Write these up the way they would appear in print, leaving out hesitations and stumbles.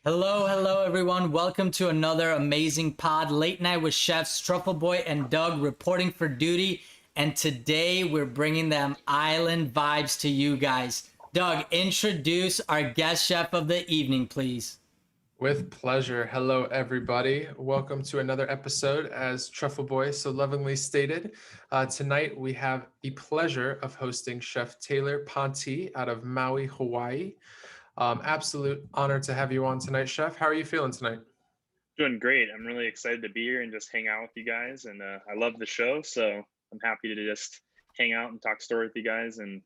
Hello, everyone. Welcome to another amazing pod, Late Night with Chefs, Truffle Boy and Doug reporting for duty. And today we're bringing them island vibes to you guys. Doug, introduce our guest chef of the evening, please. With pleasure. Hello, everybody. Welcome to another episode, as Truffle Boy so lovingly stated. Tonight, we have the pleasure of hosting Chef Taylor Ponte out of Maui, Hawaii. Absolute honor to have you on tonight, Chef. How are you feeling tonight? Doing great. I'm really excited to be here and just hang out with you guys. And I love the show, so I'm happy to just hang out and talk story with you guys and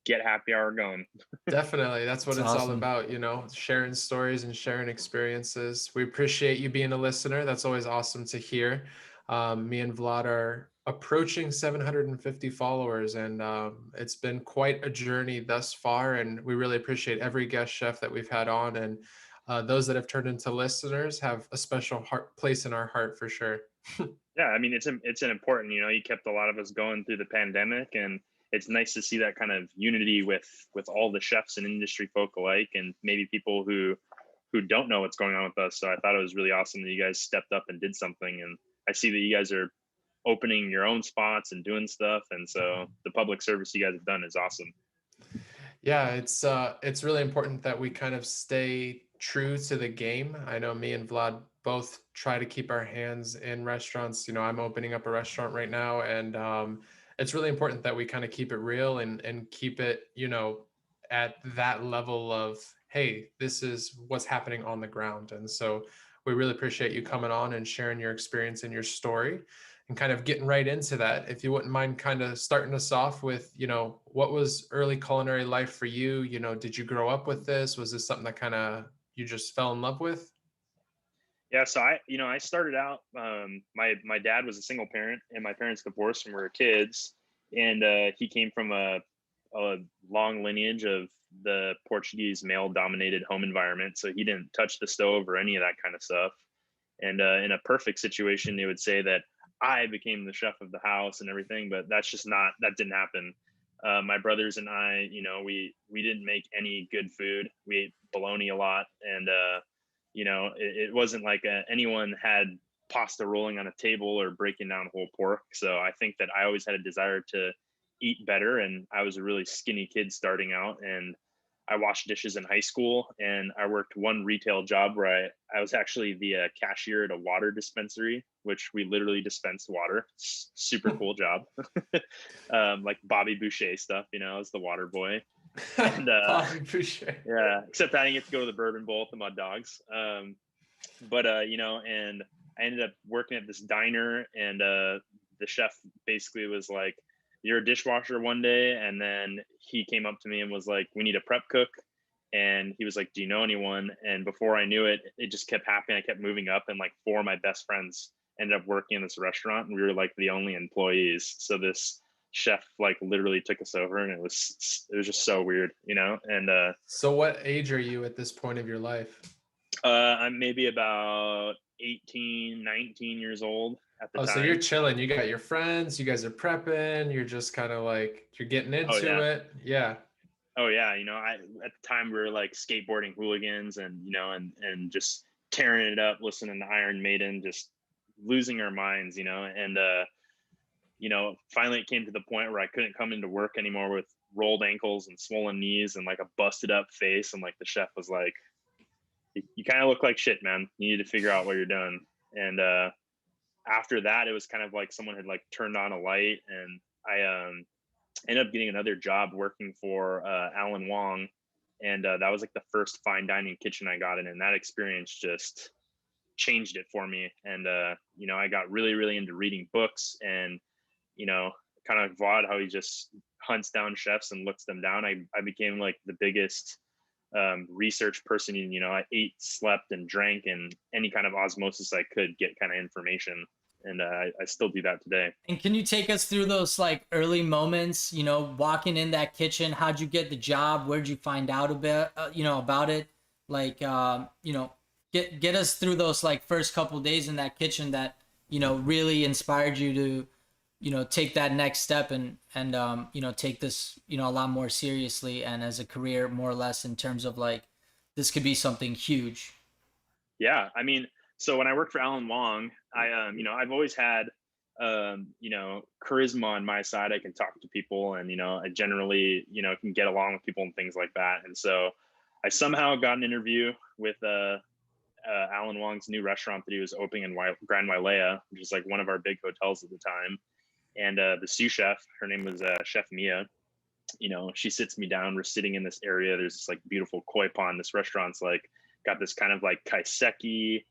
get happy hour going. Definitely. That's what It's it's all awesome. about, sharing stories and sharing experiences. We appreciate you being a listener. That's always awesome to hear. Me and Vlad are approaching 750 followers, and it's been quite a journey thus far. And we really appreciate every guest chef that we've had on. And those that have turned into listeners have a special place in our heart for sure. Yeah, I mean it's an important. You kept a lot of us going through the pandemic, and it's nice to see that kind of unity with all the chefs and industry folk alike, and maybe people who don't know what's going on with us. So I thought it was really awesome that you guys stepped up and did something. And I see that you guys are opening your own spots and doing stuff, and so the public service you guys have done is awesome. Yeah, it's really important that we kind of stay true to the game. I know me and Vlad both try to keep our hands in restaurants. I'm opening up a restaurant right now, and it's really important that we kind of keep it real and keep it, at that level of, hey, this is what's happening on the ground. And so we really appreciate you coming on and sharing your experience and your story and kind of getting right into that. If you wouldn't mind kind of starting us off with, what was early culinary life for you? Did you grow up with this? Was this something that kind of you just fell in love with? Yeah, so I started out. My dad was a single parent, and my parents divorced when we were kids, and he came from a long lineage of the Portuguese male-dominated home environment. So he didn't touch the stove or any of that kind of stuff. And in a perfect situation, they would say that I became the chef of the house and everything, but that didn't happen. My brothers and I, we didn't make any good food. We ate bologna a lot, and it wasn't like anyone had pasta rolling on a table or breaking down whole pork. So I think that I always had a desire to eat better, and I was a really skinny kid starting out, and I washed dishes in high school, and I worked one retail job where I was actually the cashier at a water dispensary, which we literally dispensed water. Super cool job. Like Bobby Boucher stuff, as the water boy. And Bobby Boucher. yeah, except I didn't get to go to the Bourbon Bowl with the Mud Dogs. But and I ended up working at this diner, and the chef basically was like, "You're a dishwasher one day," and then he came up to me and was like, "We need a prep cook." And he was like, "Do you know anyone?" And before I knew it, it just kept happening. I kept moving up, and like four of my best friends ended up working in this restaurant, and we were like the only employees. So this chef like literally took us over, and it was just so weird, And So what age are you at this point of your life? I'm maybe about 18, 19 years old at the Oh, so you're time. chilling. You got your friends, you guys are prepping, you're just kind of like you're getting Oh into yeah. it. Yeah. Oh yeah. I at the time we were like skateboarding hooligans, and and just tearing it up, listening to Iron Maiden, just losing our minds, and finally it came to the point where I couldn't come into work anymore with rolled ankles and swollen knees and like a busted up face, and like the chef was like, you kind of look like shit, man. You need to figure out what you're doing. And after that, it was kind of like someone had like turned on a light, and I ended up getting another job working for Alan Wong, and that was like the first fine dining kitchen I got in, and that experience just changed it for me. And I got really, really into reading books, and you know, kind of like Vlad, how he just hunts down chefs and looks them down. I became like the biggest research person. I ate, slept, and drank, and any kind of osmosis I could get kind of information. And I still do that today. And can you take us through those like early moments, walking in that kitchen? How'd you get the job? Where'd you find out about, about it? Like, get us through those like first couple days in that kitchen that, really inspired you to, take that next step and take this, a lot more seriously and as a career more or less in terms of like, this could be something huge. Yeah, I mean, so when I worked for Alan Wong, I've always had, charisma on my side. I can talk to people, and I generally, can get along with people and things like that. And so, I somehow got an interview with Alan Wong's new restaurant that he was opening in Grand Wailea, which is like one of our big hotels at the time. And the sous chef, her name was Chef Mia. She sits me down. We're sitting in this area. There's this like beautiful koi pond. This restaurant's like got this kind of like kaiseki.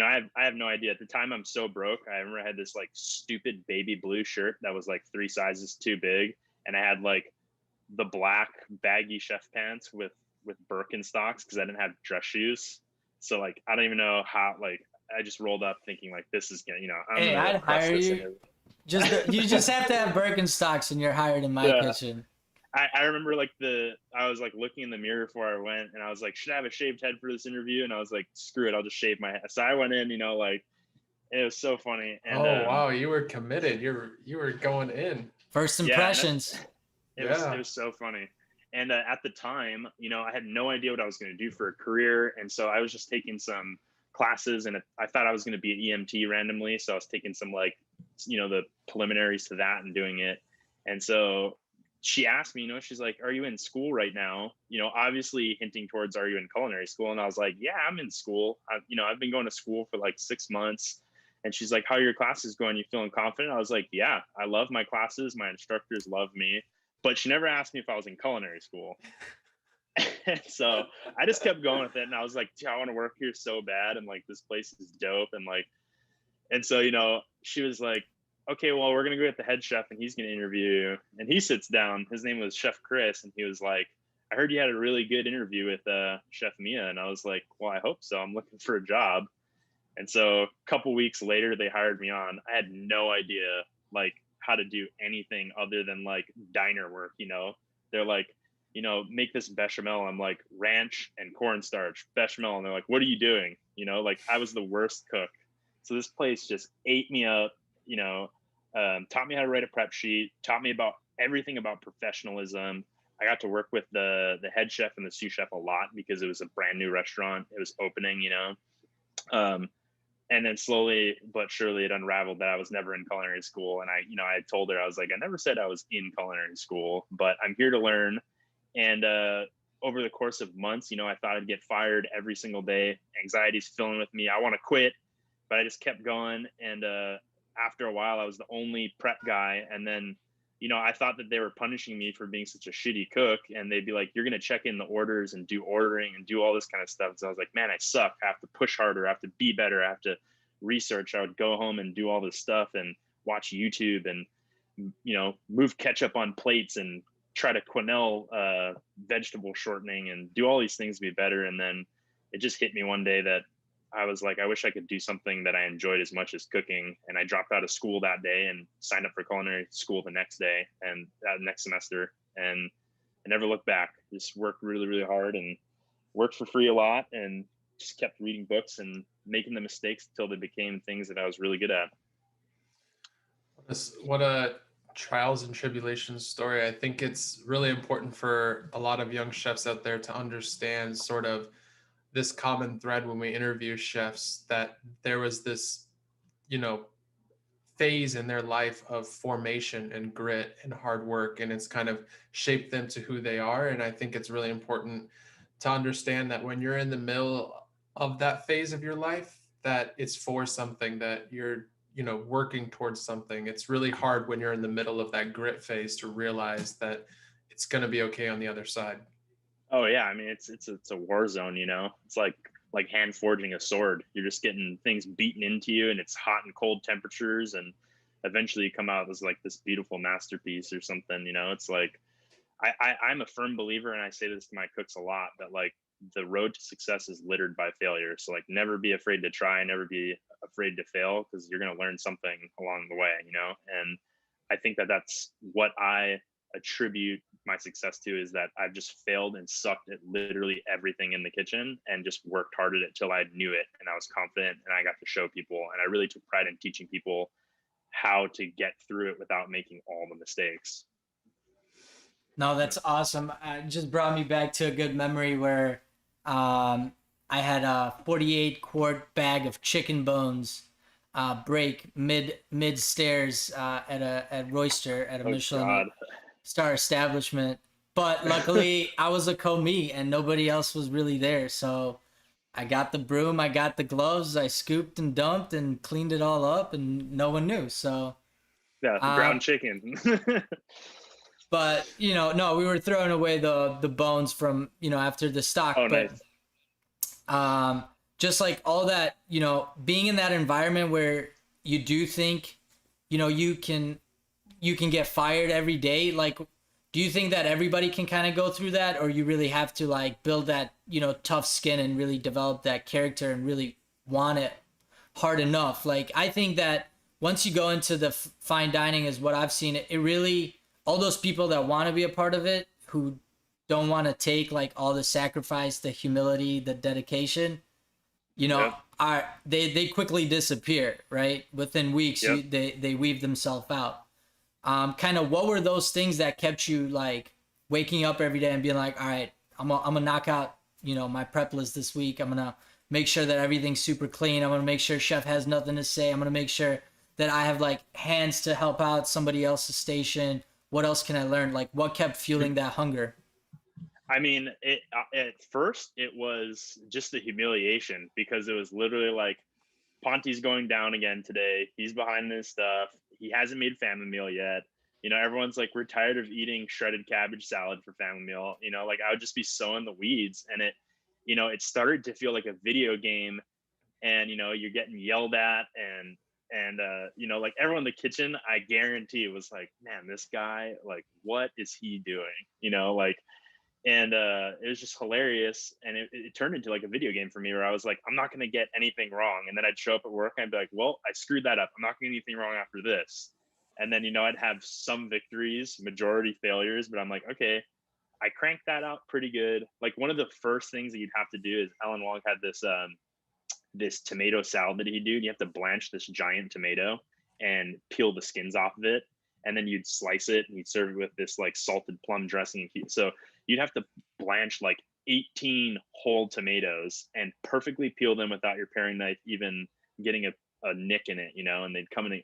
I have no idea. At the time, I'm so broke. I remember I had this like stupid baby blue shirt that was like 3 sizes too big, and I had like the black baggy chef pants with Birkenstocks because I didn't have dress shoes. So like I don't even know how. Like I just rolled up thinking like this is gonna, I'm Hey, gonna I'd crush hire this you. interview. You just have to have Birkenstocks and you're hired in my Yeah. kitchen. I remember like I was like looking in the mirror before I went, and I was like, should I have a shaved head for this interview? And I was like, screw it, I'll just shave my head. So I went in, like it was so funny. And Oh wow, you were committed. You were going in. First yeah, and impressions. it was so funny. And at the time, I had no idea what I was going to do for a career, and so I was just taking some classes, and I thought I was going to be an EMT randomly, so I was taking some like, the preliminaries to that and doing it. And so she asked me, she's like, "Are you in school right now?" Obviously hinting towards, "Are you in culinary school?" And I was like, "Yeah, I'm in school. I've been going to school for like 6 months." And she's like, "How are your classes going? You feeling confident?" I was like, "Yeah, I love my classes. My instructors love me." But she never asked me if I was in culinary school. And so I just kept going with it. And I was like, I want to work here so bad. And like, this place is dope. And so, she was like, "Okay, well, we're going to go get the head chef and he's going to interview you." And he sits down. His name was Chef Chris. And he was like, "I heard you had a really good interview with Chef Mia." And I was like, "Well, I hope so. I'm looking for a job." And so a couple weeks later, they hired me on. I had no idea like how to do anything other than like diner work. They're like, "Make this bechamel." I'm like, "Ranch and cornstarch bechamel." And they're like, "What are you doing?" Like I was the worst cook. So this place just ate me up, taught me how to write a prep sheet, taught me about everything about professionalism. I got to work with the head chef and the sous chef a lot because it was a brand new restaurant. It was opening, um, and then slowly but surely it unraveled that I was never in culinary school. And I told her, I was like, "I never said I was in culinary school, but I'm here to learn." And over the course of months, I thought I'd get fired every single day. Anxiety's filling with me. I want to quit, but I just kept going. And after a while, I was the only prep guy. And then, I thought that they were punishing me for being such a shitty cook. And they'd be like, "You're going to check in the orders and do ordering and do all this kind of stuff." So I was like, "Man, I suck. I have to push harder. I have to be better. I have to research." I would go home and do all this stuff and watch YouTube and, move ketchup on plates and try to quenelle vegetable shortening and do all these things to be better. And then it just hit me one day that I was like, I wish I could do something that I enjoyed as much as cooking. And I dropped out of school that day and signed up for culinary school the next day and that next semester. And I never looked back. Just worked really, really hard and worked for free a lot and just kept reading books and making the mistakes until they became things that I was really good at. What a trials and tribulations story. I think it's really important for a lot of young chefs out there to understand sort of this common thread when we interview chefs, that there was this, phase in their life of formation and grit and hard work, and it's kind of shaped them to who they are. And I think it's really important to understand that when you're in the middle of that phase of your life, that it's for something, that you're working towards something. It's really hard when you're in the middle of that grit phase to realize that it's going to be okay on the other side. Oh yeah, I mean it's a war zone. It's like hand forging a sword. You're just getting things beaten into you, and it's hot and cold temperatures, and eventually you come out as like this beautiful masterpiece or something. It's like I'm a firm believer, and I say this to my cooks a lot, that like the road to success is littered by failure. So like never be afraid to try, never be afraid to fail, because you're going to learn something along the way. And I think that that's what I attribute my success to, is that I've just failed and sucked at literally everything in the kitchen and just worked hard at it till I knew it and I was confident and I got to show people. And I really took pride in teaching people how to get through it without making all the mistakes. No, that's awesome. It just brought me back to a good memory where I had a 48 quart bag of chicken bones break mid stairs at Royster at a Oh Michelin God. star establishment. But luckily, I was a co-meet and nobody else was really there. So I got the broom, I got the gloves, I scooped and dumped and cleaned it all up, and no one knew. So, Yeah, um, ground chicken. but no, we were throwing away the bones from after the stock. Oh, But nice. um, just like all that, being in that environment where you do think, you can get fired every day. Like, do you think that everybody can kind of go through that, or you really have to like build that, tough skin and really develop that character and really want it hard enough? Like, I think that once you go into the fine dining is what I've seen, it really, all those people that want to be a part of it, who don't want to take like all the sacrifice, the humility, the dedication, Yep. are they quickly disappear, right? Within weeks, Yep. they weave themselves out. Kind of what were those things that kept you like waking up every day and being like, all right, I'm gonna knock out, my prep list this week. I'm gonna make sure that everything's super clean. I'm gonna make sure chef has nothing to say. I'm gonna make sure that I have like hands to help out somebody else's station. What else can I learn? Like, what kept fueling that hunger? I mean, at first it was just the humiliation because it was literally like Ponte's going down again today. He's behind this stuff. He hasn't made family meal yet. Everyone's like, we're tired of eating shredded cabbage salad for family meal. Like I would just be so in the weeds, and it started to feel like a video game, and you're getting yelled at, and like everyone in the kitchen, I guarantee it was like, man, this guy, like, what is he doing? Like, and it was just hilarious, and it turned into like a video game for me where I was like, I'm not going to get anything wrong, and then I'd show up at work and I'd be like, well, I screwed that up, I'm not going to get anything wrong after this. And then I'd have some victories, majority failures, but I'm like, okay, I cranked that out pretty good. Like one of the first things that you'd have to do is Alan Wong had this tomato salad that he'd do, and you have to blanch this giant tomato and peel the skins off of it, and then you'd slice it and you'd serve it with this like salted plum dressing. So you'd have to blanch like 18 whole tomatoes and perfectly peel them without your paring knife even getting a nick in it, and they'd come in.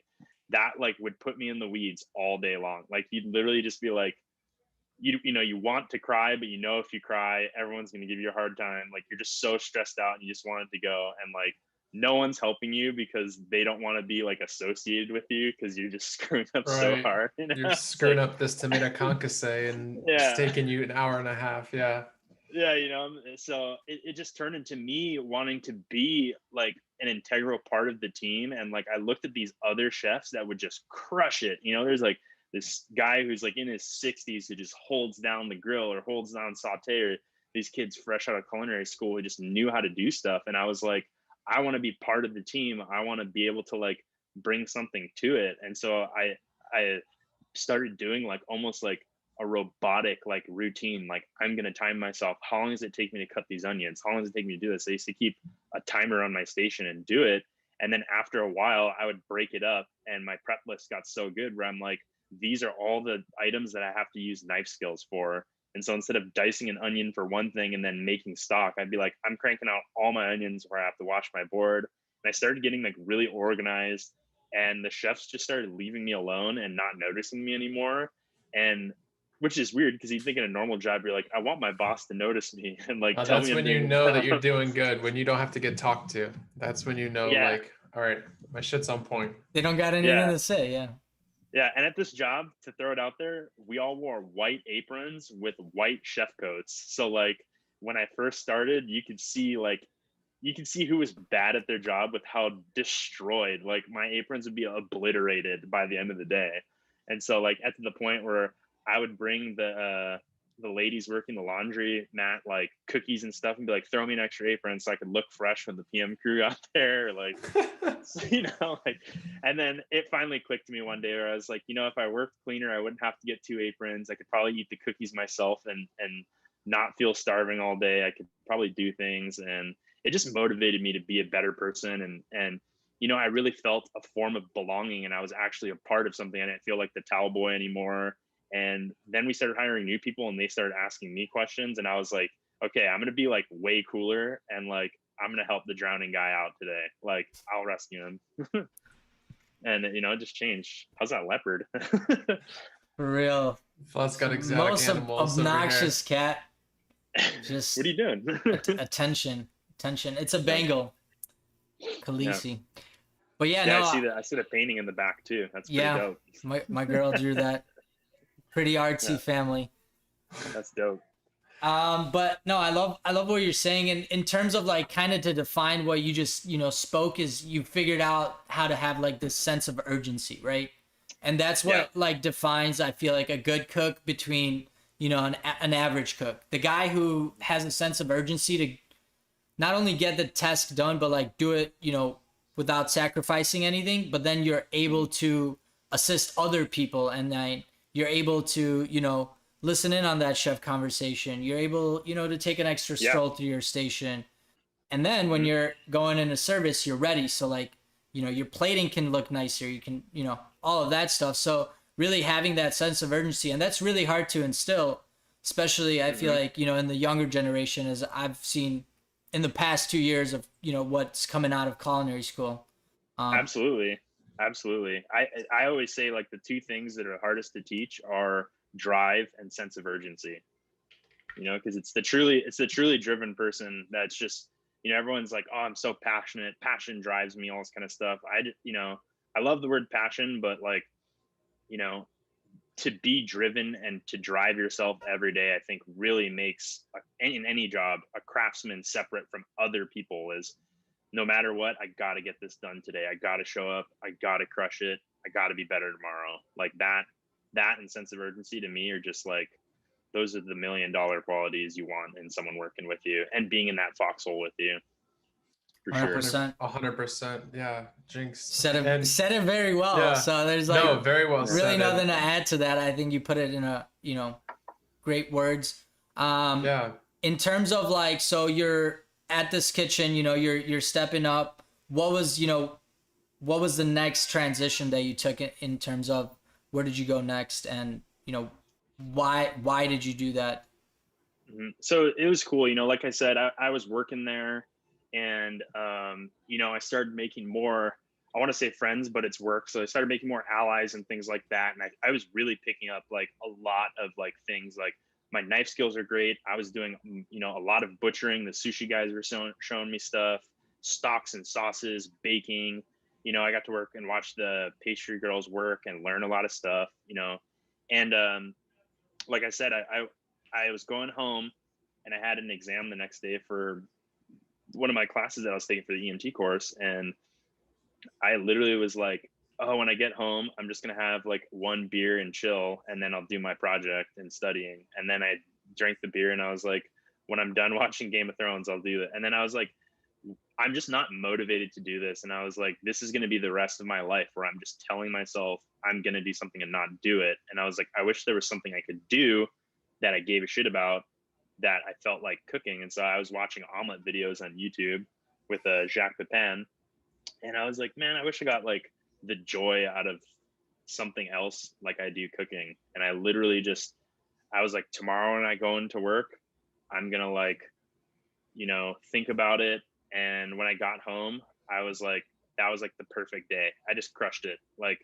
That like would put me in the weeds all day long. Like you'd literally just be like, you want to cry, but if you cry, everyone's going to give you a hard time. Like you're just so stressed out and you just want it to go, and like no one's helping you because they don't want to be like associated with you because you're just screwing up so Right. hard. You're It's screwing like, up this tomato concasse and it's yeah, taking you an hour and a half. Yeah. yeah, so it just turned into me wanting to be like an integral part of the team. And like I looked at these other chefs that would just crush it. There's like this guy who's like in his 60s who just holds down the grill or holds down saute, or these kids fresh out of culinary school who just knew how to do stuff. And I was like, I want to be part of the team, I want to be able to like bring something to it. And so I started doing like almost like a robotic like routine. Like I'm going to time myself. How long does it take me to cut these onions? How long does it take me to do this? I used to keep a timer on my station and do it. And then after a while, I would break it up, and my prep list got so good where I'm like, these are all the items that I have to use knife skills for. And so instead of dicing an onion for one thing and then making stock, I'd be like, I'm cranking out all my onions where I have to wash my board. And I started getting like really organized, and the chefs just started leaving me alone and not noticing me anymore. And which is weird because you'd think in a normal job, you're like, I want my boss to notice me and like tell That's me I'm when you doing a know that job. you're doing good, when you don't have to get talked to. That's when you know, Yeah, like, all right, my shit's on point. They don't got anything yeah, to say. Yeah. yeah. And at this job, to throw it out there, we all wore white aprons with white chef coats. So like when I first started, you could see who was bad at their job with how destroyed like my aprons would be obliterated by the end of the day. And so like at the point where I would bring the ladies working the laundry mat like cookies and stuff and be like, throw me an extra apron so I could look fresh when the PM crew got there. Like, so, like, and then it finally clicked to me one day where I was like, if I worked cleaner, I wouldn't have to get 2 aprons. I could probably eat the cookies myself and not feel starving all day. I could probably do things, and it just motivated me to be a better person. And I really felt a form of belonging, and I was actually a part of something. I didn't feel like the towel boy anymore. And then we started hiring new people, and they started asking me questions, and I was like, okay, I'm gonna be like way cooler, and like I'm gonna help the drowning guy out today. Like I'll rescue him. And it just changed. How's that leopard? For real. Vlad's got exotic Most animals over here. obnoxious cat. Just What are you doing? attention. It's a Yeah. Bengal. Khaleesi. But yeah, Yeah, no. I see the painting in the back too. That's pretty Yeah, dope. my girl drew that. Pretty artsy Yeah. family. That's dope. But no, I love what you're saying. And in terms of like kind of to define what you just, spoke, is you figured out how to have like this sense of urgency, right? And that's what like defines, I feel like, a good cook between, an average cook. The guy who has a sense of urgency to not only get the task done, but like do it, without sacrificing anything, but then you're able to assist other people, and then you're able to, listen in on that chef conversation. You're able, to take an extra stroll through your station. And then when you're going into service, you're ready. So like, your plating can look nicer. You can, all of that stuff. So really having that sense of urgency, and that's really hard to instill, especially I feel like, in the younger generation, as I've seen in the past 2 years of, what's coming out of culinary school. Absolutely. I always say like the two things that are hardest to teach are drive and sense of urgency. Because it's the truly driven person that's just, everyone's like, oh, I'm so passionate. Passion drives me, all this kind of stuff. I love the word passion, but like, to be driven and to drive yourself every day, I think really makes in any job a craftsman separate from other people. Is no matter what, I got to get this done today. I got to show up. I got to crush it. I got to be better tomorrow. Like that and sense of urgency to me are just like, those are the $1 million qualities you want in someone working with you and being in that foxhole with you. For 100%. 100%. Yeah. Jinx. Said it very well. Yeah. So there's like very well really nothing to add to that. I think you put it in a, great words. In terms of like, so you're at this kitchen, you're stepping up. What was the next transition that you took in terms of where did you go next, and why did you do that? So it was cool, like I said, I was working there, and I started making more, I want to say friends, but it's work. So I started making more allies and things like that, and I was really picking up like a lot of like things. Like my knife skills are great. I was doing a lot of butchering. The sushi guys were showing me stuff, stocks and sauces, baking. I got to work and watch the pastry girls work and learn a lot of stuff, and like I said, I was going home, and I had an exam the next day for one of my classes that I was taking for the EMT course. And I literally was like, oh, when I get home, I'm just going to have like one beer and chill, and then I'll do my project and studying. And then I drank the beer, and I was like, when I'm done watching Game of Thrones, I'll do it. And then I was like, I'm just not motivated to do this. And I was like, this is going to be the rest of my life where I'm just telling myself I'm going to do something and not do it. And I was like, I wish there was something I could do that I gave a shit about, that I felt like cooking. And so I was watching omelet videos on YouTube with Jacques Pepin. And I was like, man, I wish I got like the joy out of something else like I do cooking. And I literally I was like, tomorrow when I go into work, I'm going to like, think about it. And when I got home, I was like, that was like the perfect day. I just crushed it. Like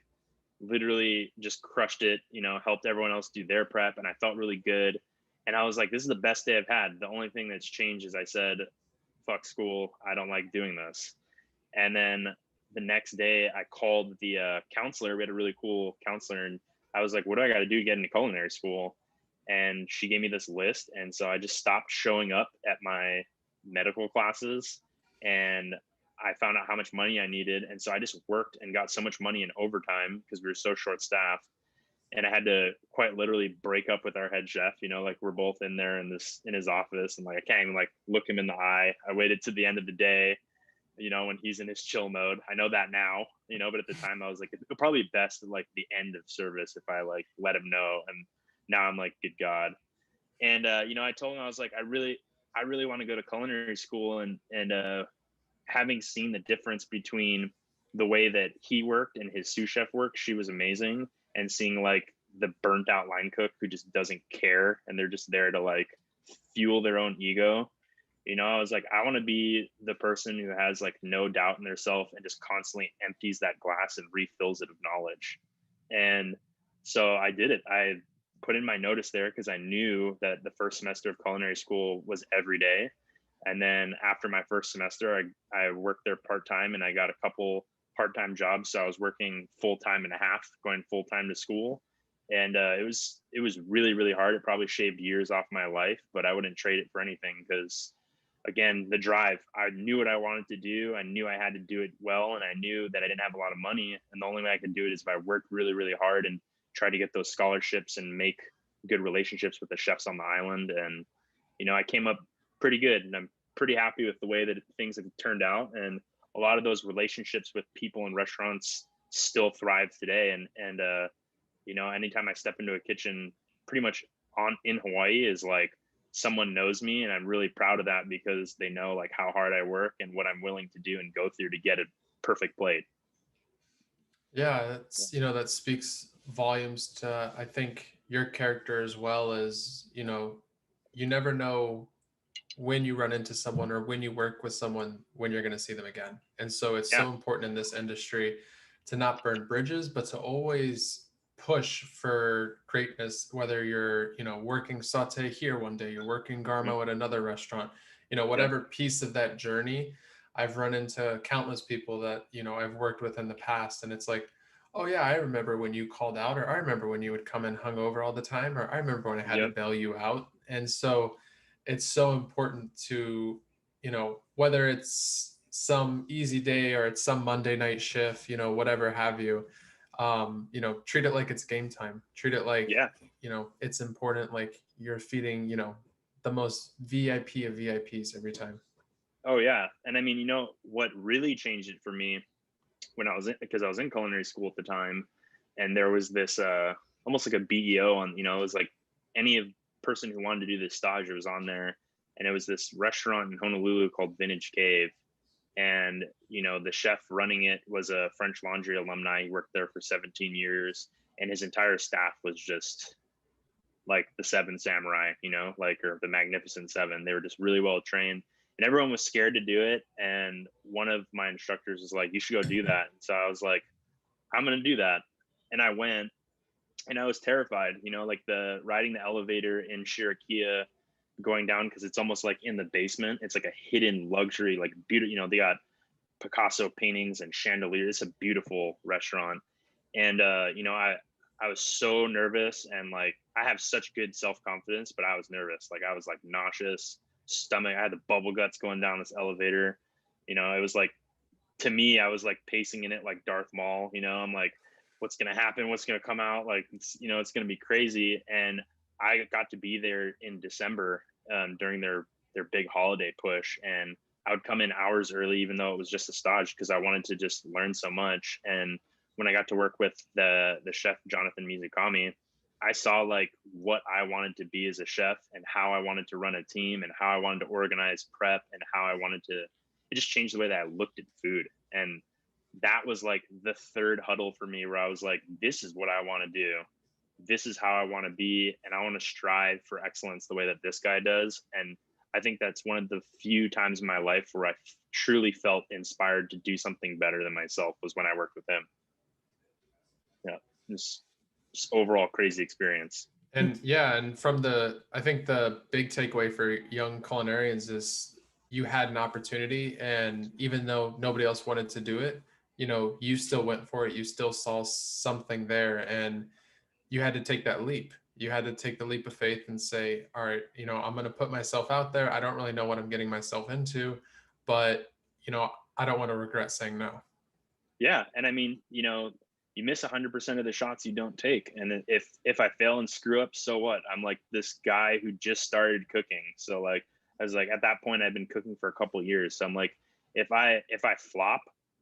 literally just crushed it, helped everyone else do their prep. And I felt really good. And I was like, this is the best day I've had. The only thing that's changed is I said, fuck school. I don't like doing this. And then the next day I called the counselor. We had a really cool counselor. And I was like, what do I got to do to get into culinary school? And she gave me this list. And so I just stopped showing up at my medical classes, and I found out how much money I needed. And so I just worked and got so much money in overtime because we were so short staffed. And I had to quite literally break up with our head chef, like we're both in there in his office, and like, I can't even like look him in the eye. I waited to the end of the day, when he's in his chill mode. I know that now, but at the time I was like, it'd probably be best at like the end of service if I like let him know. And now I'm like, good God. And, I told him, I was like, I really want to go to culinary school, and having seen the difference between the way that he worked and his sous chef work, she was amazing. And seeing like the burnt out line cook who just doesn't care, and they're just there to like fuel their own ego. I was like, I want to be the person who has like no doubt in their self and just constantly empties that glass and refills it of knowledge. And so I did it. I put in my notice there because I knew that the first semester of culinary school was every day. And then after my first semester, I worked there part-time, and I got a couple part-time jobs. So I was working full-time and a half, going full-time to school. And it was really, really hard. It probably shaved years off my life, but I wouldn't trade it for anything, because again, the drive, I knew what I wanted to do. I knew I had to do it well, and I knew that I didn't have a lot of money. And the only way I could do it is if I worked really, really hard and try to get those scholarships and make good relationships with the chefs on the island. And, I came up pretty good, and I'm pretty happy with the way that things have turned out. And a lot of those relationships with people in restaurants still thrive today. And anytime I step into a kitchen pretty much in Hawaii is like, someone knows me, and I'm really proud of that, because they know like how hard I work and what I'm willing to do and go through to get a perfect plate. Yeah, that speaks volumes to, I think, your character, as well as, you never know when you run into someone or when you work with someone when you're going to see them again. And so it's Yeah. so important in this industry to not burn bridges, but to always push for greatness, whether you're, working saute here one day, you're working garmo at another restaurant, whatever piece of that journey. I've run into countless people that, I've worked with in the past, and it's like, oh yeah, I remember when you called out, or I remember when you would come in hungover all the time, or I remember when I had to bail you out. And so it's so important to, whether it's some easy day or it's some Monday night shift, whatever have you, treat it like it's game time. Treat it like, it's important. Like you're feeding, the most VIP of VIPs every time. Oh yeah. And I mean, what really changed it for me when because I was in culinary school at the time, and there was this almost like a BEO on, it was like any person who wanted to do this stage was on there. And it was this restaurant in Honolulu called Vintage Cave. And, the chef running it was a French Laundry alumni. He worked there for 17 years, and his entire staff was just like the Seven Samurai, or the Magnificent Seven. They were just really well trained, and everyone was scared to do it. And one of my instructors was like, you should go do that. And so I was like, I'm going to do that. And I went, and I was terrified, like riding the elevator in Shirakia, going down, because it's almost like in the basement. It's like a hidden luxury, like beautiful, they got Picasso paintings and chandeliers. It's a beautiful restaurant. And I was so nervous, and like I have such good self-confidence, but I was nervous. Like I was like nauseous, stomach, I had the bubble guts going down this elevator. It was like, to me, I was like pacing in it like Darth Maul. I'm like, what's gonna happen? What's gonna come out? Like, it's gonna be crazy. And I got to be there in December during their big holiday push, and I would come in hours early, even though it was just a stage, because I wanted to just learn so much. And when I got to work with the chef Jonathan Mizukami, I saw like what I wanted to be as a chef, and how I wanted to run a team, and how I wanted to organize prep, and how I wanted to. It just changed the way that I looked at food. And that was like the third huddle for me, where I was like, this is what I want to do. This is how I want to be, and I want to strive for excellence the way that this guy does. And I think that's one of the few times in my life where I truly felt inspired to do something better than myself, was when I worked with him. Yeah, just overall crazy experience. And yeah, and I think the big takeaway for young culinarians is you had an opportunity, and even though nobody else wanted to do it, you still went for it. You still saw something there, and you had to take that leap. You had to take the leap of faith and say, all right, I'm going to put myself out there. I don't really know what I'm getting myself into, but, I don't want to regret saying no. Yeah. And I mean, you miss 100% of the shots you don't take. And if I fail and screw up, so what? I'm like this guy who just started cooking. So like, I was like, at that point, I've been cooking for a couple of years. So I'm like, if I flop,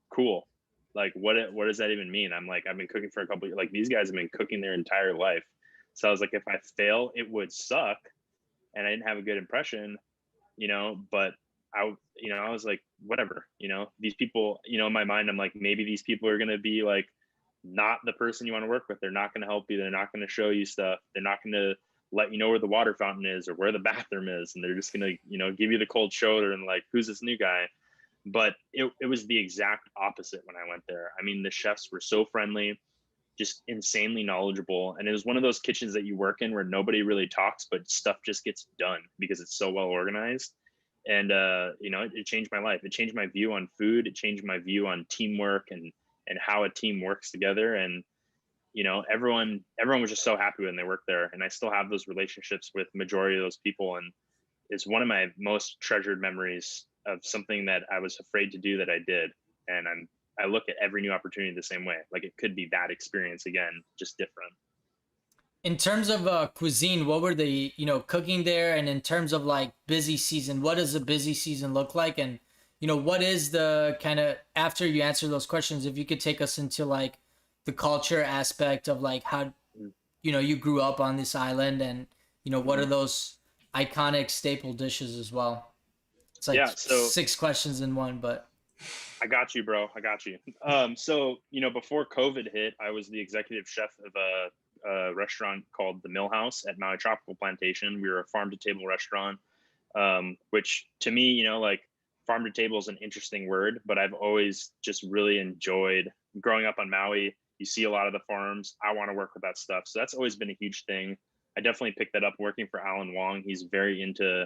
cool. Like, what does that even mean? I'm like, I've been cooking for a couple of years. Like, these guys have been cooking their entire life. So I was like, if I fail, it would suck, and I didn't have a good impression, but I was like, whatever, these people, in my mind, I'm like, maybe these people are going to be like, not the person you want to work with. They're not going to help you. They're not going to show you stuff. They're not going to let you know where the water fountain is or where the bathroom is, and they're just gonna, give you the cold shoulder and like, who's this new guy? But it was the exact opposite when I went there. I mean, the chefs were so friendly, just insanely knowledgeable, and it was one of those kitchens that you work in where nobody really talks, but stuff just gets done because it's so well organized. And it changed my life. It changed my view on food. It changed my view on teamwork and how a team works together. And everyone was just so happy when they worked there, and I still have those relationships with majority of those people. And it's one of my most treasured memories of something that I was afraid to do that I did. And I look at every new opportunity the same way. Like, it could be that experience again, just different. In terms of cuisine, what were the cooking there? And in terms of like busy season, what does a busy season look like? And what is the kind of, after you answer those questions, if you could take us into like the culture aspect of like how you grew up on this island, and what are those iconic staple dishes as well? It's like Yeah, so 6 questions in one, but I got you, bro. I got you. So before COVID hit, I was the executive chef of a restaurant called the Mill House at Maui Tropical Plantation. We were a farm to table restaurant, which to me, like, farm to table is an interesting word, but I've always just really enjoyed growing up on Maui. You see a lot of the farms. I want to work with that stuff. So that's always been a huge thing. I definitely picked that up working for Alan Wong. He's very into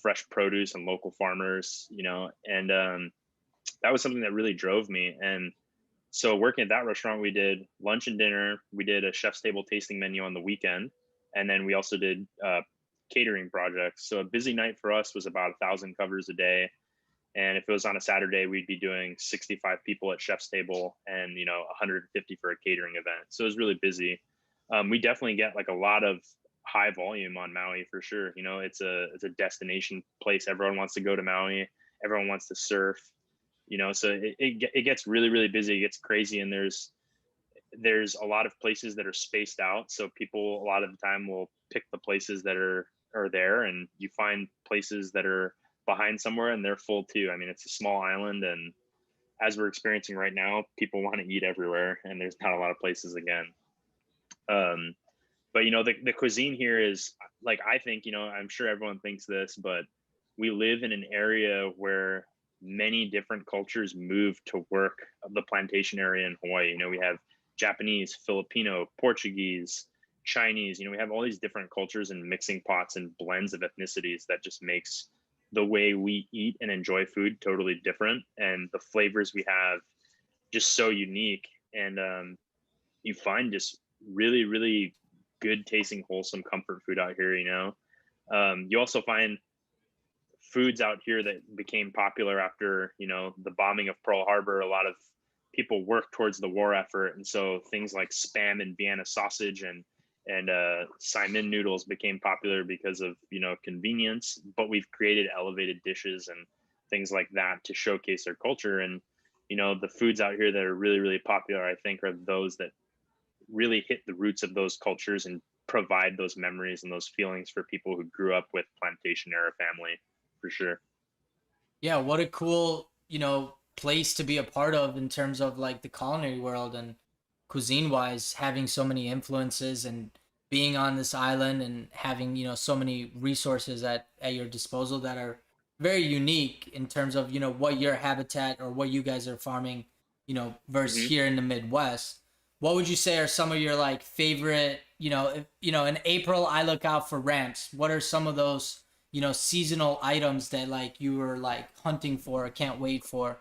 fresh produce and local farmers, and that was something that really drove me. And so working at that restaurant, we did lunch and dinner. We did a chef's table tasting menu on the weekend. And then we also did catering projects. So a busy night for us was about 1,000 covers a day. And if it was on a Saturday, we'd be doing 65 people at chef's table and, 150 for a catering event. So it was really busy. We definitely get like a lot of high volume on Maui for sure. It's a destination place. Everyone wants to go to Maui. Everyone wants to surf. So it gets really, really busy. It gets crazy. And there's a lot of places that are spaced out. So people a lot of the time will pick the places that are there, and you find places that are behind somewhere and they're full too. I mean, it's a small island, and as we're experiencing right now, people want to eat everywhere, and there's not a lot of places again. But the cuisine here is like, I think, I'm sure everyone thinks this, but we live in an area where many different cultures move to work of the plantation area in Hawaii. We have Japanese, Filipino, Portuguese, Chinese. We have all these different cultures and mixing pots and blends of ethnicities that just makes the way we eat and enjoy food totally different, and the flavors we have just so unique. And you find just really, really good tasting, wholesome comfort food out here. You also find foods out here that became popular after the bombing of Pearl Harbor. A lot of people worked towards the war effort, and so things like Spam and Vienna sausage and Simon noodles became popular because of convenience. But we've created elevated dishes and things like that to showcase their culture. And the foods out here that are really, really popular, I think, are those that really hit the roots of those cultures and provide those memories and those feelings for people who grew up with plantation era family, for sure. yeah, what a cool place to be a part of in terms of like the culinary world and cuisine wise, having so many influences and being on this island and having so many resources at your disposal that are very unique in terms of what your habitat or what you guys are farming versus Hmm. here in the Midwest. What would you say are some of your like favorite, if, in April I look out for ramps, what are some of those seasonal items that like you were like hunting for or can't wait for?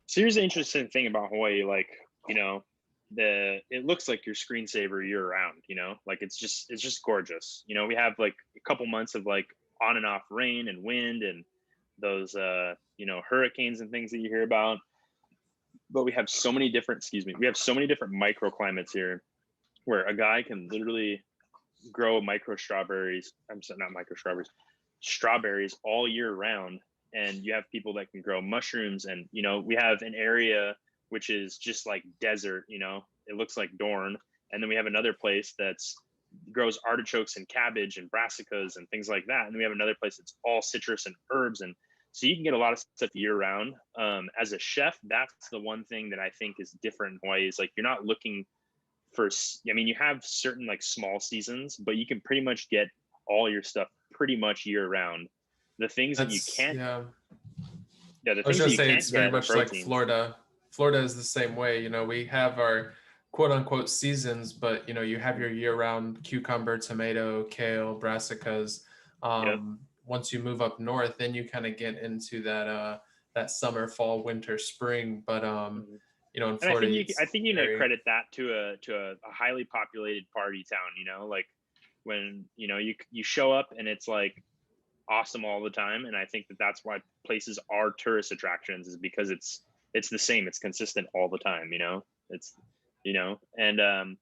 So here's the interesting thing about Hawaii, like, you know, it looks like your screensaver year round, like it's just gorgeous. We have like a couple months of like on and off rain and wind and those hurricanes and things that you hear about. But we have so many different, excuse me, we have so many different microclimates here where a guy can literally grow micro strawberries. I'm sorry, not micro strawberries, strawberries all year round. And you have people that can grow mushrooms. And, we have an area which is just like desert, it looks like Dorne. And then we have another place that's grows artichokes and cabbage and brassicas and things like that. And we have another place that's all citrus and herbs. And so you can get a lot of stuff year round. As a chef, that's the one thing that I think is different in Hawaii is like, you're not looking I mean, you have certain like small seasons, but you can pretty much get all your stuff pretty much year round. The things that you That's can't, yeah. yeah, the I was things that gonna you say can't it's very get are much like proteins. Florida. Florida is the same way. You know, we have our quote unquote seasons, but you know, you have your year-round cucumber, tomato, kale, brassicas. Yep. Once you move up north, then you kind of get into that summer, fall, winter, spring. But Mhm. you know, in And I Florida, think I it's think you know very credit that to a highly populated party town. You know, like when you show up and it's like awesome all the time. And I think that that's why places are tourist attractions, is because it's the same, it's consistent all the time. It's and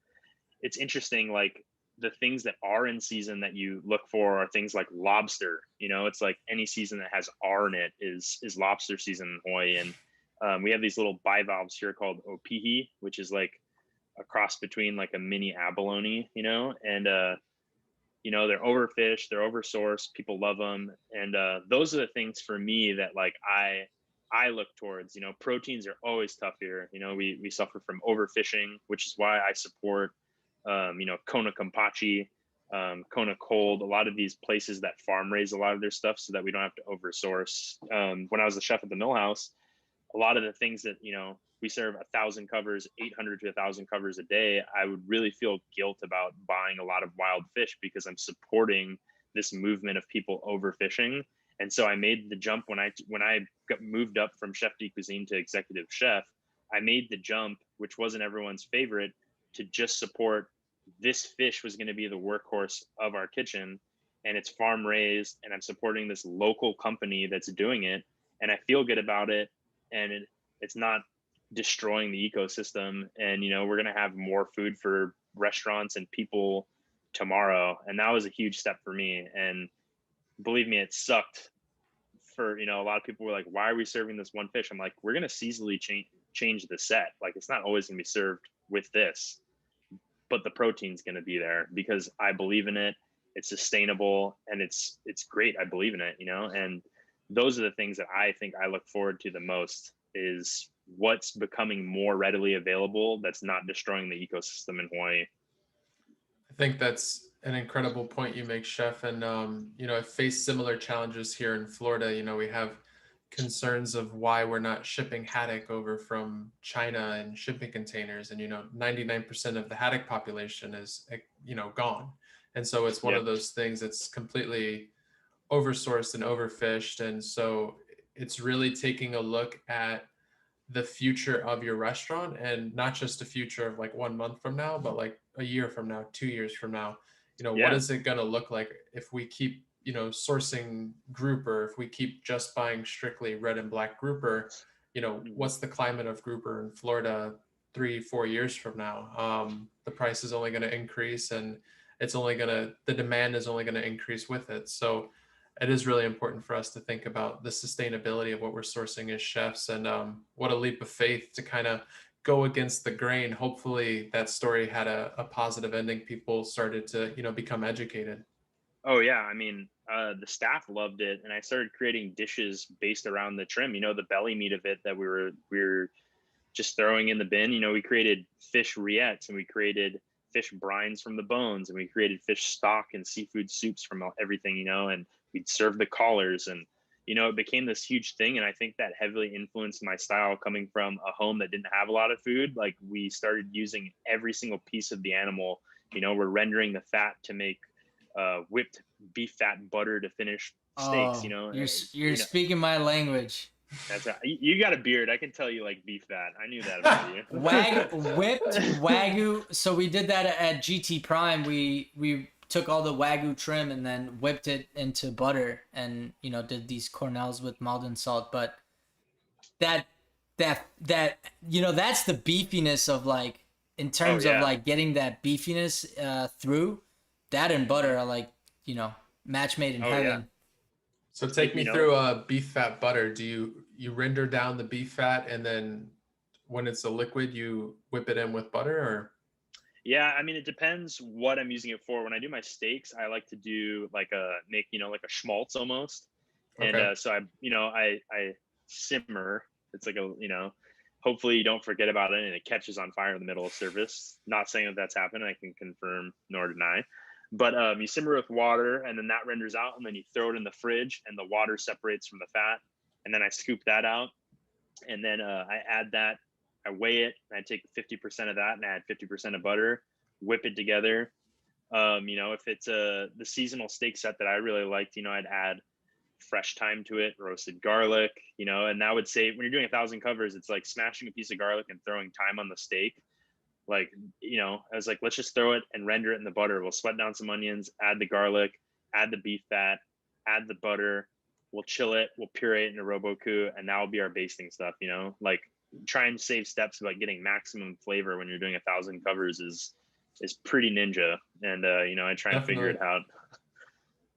it's interesting, like the things that are in season that you look for are things like lobster. It's like any season that has R in it is lobster season in Hawaii. And we have these little bivalves here called opihi, which is like a cross between like a mini abalone, and they're overfished, they're oversourced, people love them. And those are the things for me that like I look towards. Proteins are always tough here. We suffer from overfishing, which is why I support Kona Kampachi, Kona Cold, a lot of these places that farm raise a lot of their stuff so that we don't have to oversource. When I was the chef at the Mill House, a lot of the things that we serve 1,000 covers, 800 to 1,000 covers a day, I would really feel guilt about buying a lot of wild fish because I'm supporting this movement of people overfishing. And so I made the jump when I got moved up from chef de cuisine to executive chef. I made the jump, which wasn't everyone's favorite, to just support this fish was going to be the workhorse of our kitchen, and it's farm raised, and I'm supporting this local company that's doing it, and I feel good about it, and it's not destroying the ecosystem. And we're going to have more food for restaurants and people tomorrow, and that was a huge step for me. And believe me, it sucked for a lot of people were like, why are we serving this one fish? I'm like, we're going to seasonally change the set. Like, it's not always going to be served with this, but the protein's going to be there because I believe in it. It's sustainable and it's great. I believe in it, and those are the things that I think I look forward to the most, is what's becoming more readily available that's not destroying the ecosystem in Hawaii. I think that's an incredible point you make, Chef. And you know, I've faced similar challenges here in Florida. You know, we have concerns of why we're not shipping haddock over from China in shipping containers. And you know, 99% of the haddock population is gone. And so it's one Yep. of those things that's completely oversourced and overfished. And so it's really taking a look at the future of your restaurant, and not just a future of like 1 month from now, but like a year from now, 2 years from now. You know, what Yeah. is it going to look like if we keep sourcing grouper, if we keep just buying strictly red and black grouper? You know, Mhm. what's the climate of grouper in Florida 3-4 years from now? The price is only going to increase, and the demand is only going to increase with it. So it is really important for us to think about the sustainability of what we're sourcing as chefs. And what a leap of faith to kind of go against the grain. Hopefully that story had a positive ending. People started to become educated. Oh yeah, I mean, the staff loved it, and I started creating dishes based around the trim. The belly meat of it that we were just throwing in the bin. We created fish rillettes, and we created fish brines from the bones, and we created fish stock and seafood soups from everything. And we'd serve the collars, and it became this huge thing. And I think that heavily influenced my style, coming from a home that didn't have a lot of food. Like, we started using every single piece of the animal. We're rendering the fat to make whipped beef fat and butter to finish steaks. Oh, you're speaking my language. That's right. You got a beard. I can tell you like beef fat. I knew that about you. Whipped wagyu. So we did that at GT Prime. We took all the wagyu trim and then whipped it into butter, and did these cornels with Maldon salt. But that that's the beefiness of, like, in Oh terms of yeah. like getting that beefiness through. That and butter are like, match made in Oh yeah. heaven. So Like, take me through beef fat butter. Do you render down the beef fat, and then when it's a liquid, you whip it in with butter? Or yeah, I mean, it depends what I'm using it for. When I do my steaks, I like to do like like a schmaltz almost. And okay. so I simmer. It's like a hopefully you don't forget about it and it catches on fire in the middle of service. Not saying that that's happened. I can confirm nor deny. But you simmer with water, and then that renders out, and then you throw it in the fridge, and the water separates from the fat, and then I scoop that out, and then I add that. I weigh it, and I take 50% of that, and I add 50% of butter, whip it together. If it's the seasonal steak set that I really liked, I'd add fresh thyme to it, roasted garlic, and that would say when you're doing 1,000 covers, it's like smashing a piece of garlic and throwing thyme on the steak. Like, I was like, let's just throw it and render it in the butter. We'll sweat down some onions, add the garlic, add the beef fat, add the butter. We'll chill it. We'll puree it in a Roboku, and that will be our basting stuff. Like try and save steps about getting maximum flavor when you're doing 1,000 covers is pretty ninja. And I try and figure it out.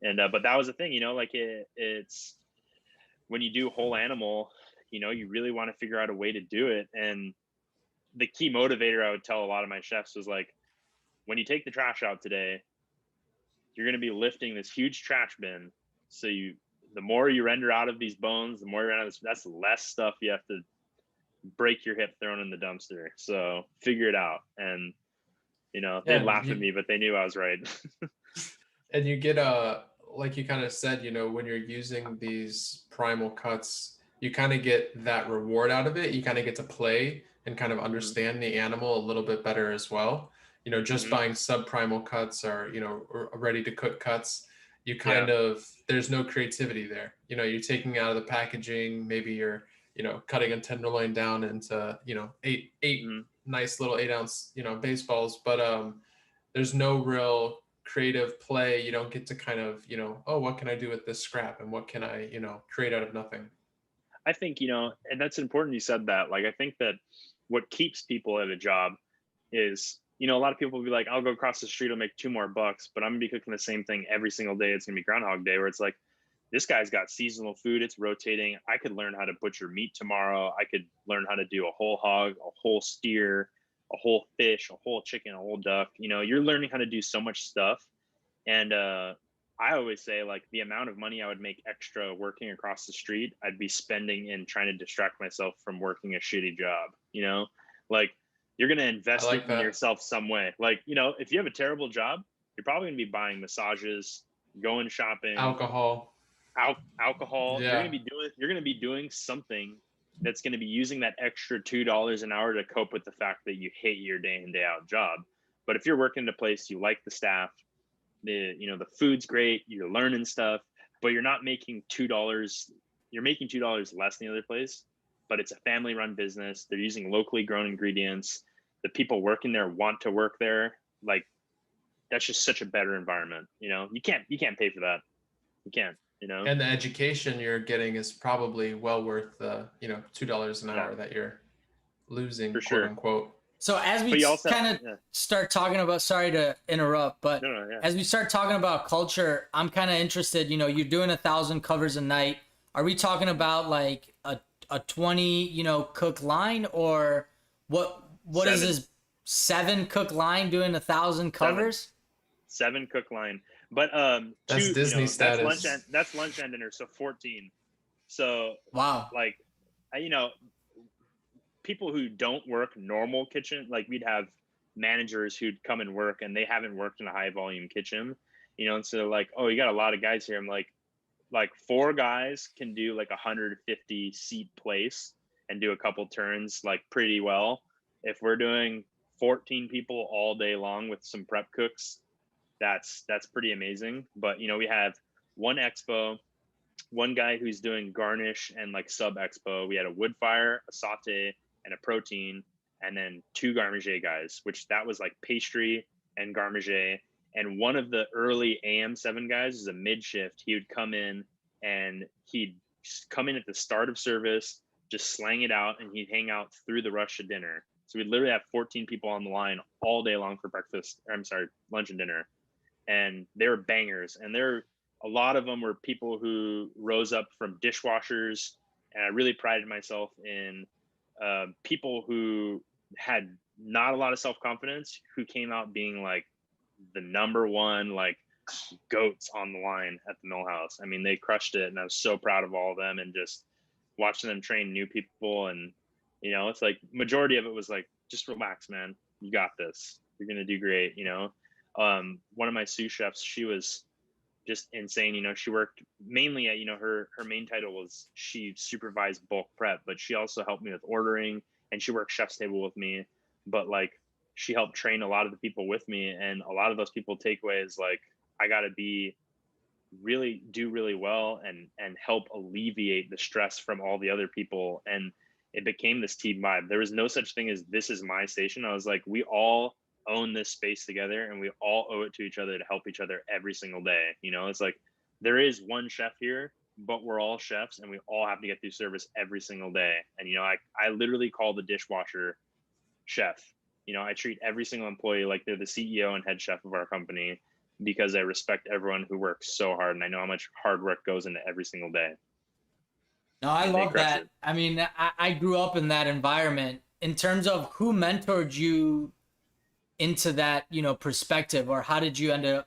And but that was the thing, like it's when you do whole animal, you really want to figure out a way to do it. And the key motivator I would tell a lot of my chefs was like, when you take the trash out today, you're going to be lifting this huge trash bin. So the more you render out of these bones, the more you render out of this, that's less stuff you have to break your hip throwing in the dumpster. So figure it out. And, they laughed at me, but they knew I was right. And you get like you kind of said, when you're using these primal cuts, you kind of get that reward out of it. You kind of get to play and kind of understand the animal a little bit better as well. Just buying subprimal cuts or, ready to cook cuts, you kind of, there's no creativity there. You're taking out of the packaging, maybe you're, cutting a tenderloin down into, eight nice little 8-ounce, baseballs, but there's no real creative play. You don't get to kind of, oh, what can I do with this scrap, and what can I, create out of nothing? I think, and that's important you said that. Like, I think that what keeps people at a job is, a lot of people will be like, I'll go across the street, I'll make $2 more, but I'm gonna be cooking the same thing every single day. It's gonna be Groundhog Day, where it's like, this guy's got seasonal food, it's rotating. I could learn how to butcher meat tomorrow. I could learn how to do a whole hog, a whole steer, a whole fish, a whole chicken, a whole duck. You're learning how to do so much stuff. And I always say, like, the amount of money I would make extra working across the street, I'd be spending in trying to distract myself from working a shitty job. Like, you're going to invest it in yourself some way. Like, if you have a terrible job, you're probably going to be buying massages, going shopping, alcohol. Yeah. You're going to be doing something that's going to be using that extra $2 an hour to cope with the fact that you hate your day in, day out job. But if you're working in a place, you like the staff, the food's great, you're learning stuff, but you're not making $2. You're making $2 less than the other place, but it's a family run business. They're using locally grown ingredients. The people working there want to work there. Like, that's just such a better environment. You can't pay for that. You can't, and the education you're getting is probably well worth the, $2 an hour that you're losing, for quote sure. unquote. So as we kind of start talking about, sorry to interrupt, but as we start talking about culture, I'm kind of interested, you're doing 1,000 covers a night. Are we talking about like a 20, cook line, or what is this 7 cook line doing 1,000 covers? 7 cook line. But that's 2, Disney status. That's lunch and dinner, so 14. So wow. Like, people who don't work normal kitchen, like, we'd have managers who'd come and work and they haven't worked in a high volume kitchen, and so like, oh, you got a lot of guys here. I'm like 4 guys can do like 150 seat place and do a couple turns like pretty well. If we're doing 14 people all day long with some prep cooks, that's pretty amazing. But we have 1 expo, 1 guy who's doing garnish and like sub expo. We had a wood fire, a saute, and a protein, and then 2 garmager guys, which that was like pastry and garmager. And one of the early AM7 guys is a mid shift. He would come in and he'd come in at the start of service, just slang it out, and he'd hang out through the rush of dinner. So we'd literally have 14 people on the line all day long for lunch and dinner. And they were bangers. And a lot of them were people who rose up from dishwashers. And I really prided myself in people who had not a lot of self-confidence, who came out being like the #1 like goats on the line at the Mill House. I mean, they crushed it, and I was so proud of all of them, and just watching them train new people. And You know, it's like majority of it was like, just relax, man. You got this. You're gonna do great. You know, one of my sous chefs, she was just insane. You know, she worked mainly at, you know, her main title was she supervised bulk prep, but she also helped me with ordering, and she worked chef's table with me. But like, she helped train a lot of the people with me, and a lot of those people takeaways like, I got to be really do really well and help alleviate the stress from all the other people. And it became this team vibe. There was no such thing as this is my station. I was like, we all own this space together, and we all owe it to each other to help each other every single day. You know, it's like there is one chef here, but we're all chefs, and we all have to get through service every single day. And you know, I literally call the dishwasher chef. You know, I treat every single employee like they're the CEO and head chef of our company, because I respect everyone who works so hard, and I know how much hard work goes into every single day. No, I And they love crush that. it. I mean, I grew up in that environment. In terms of who mentored you into that, perspective, or how did you end up,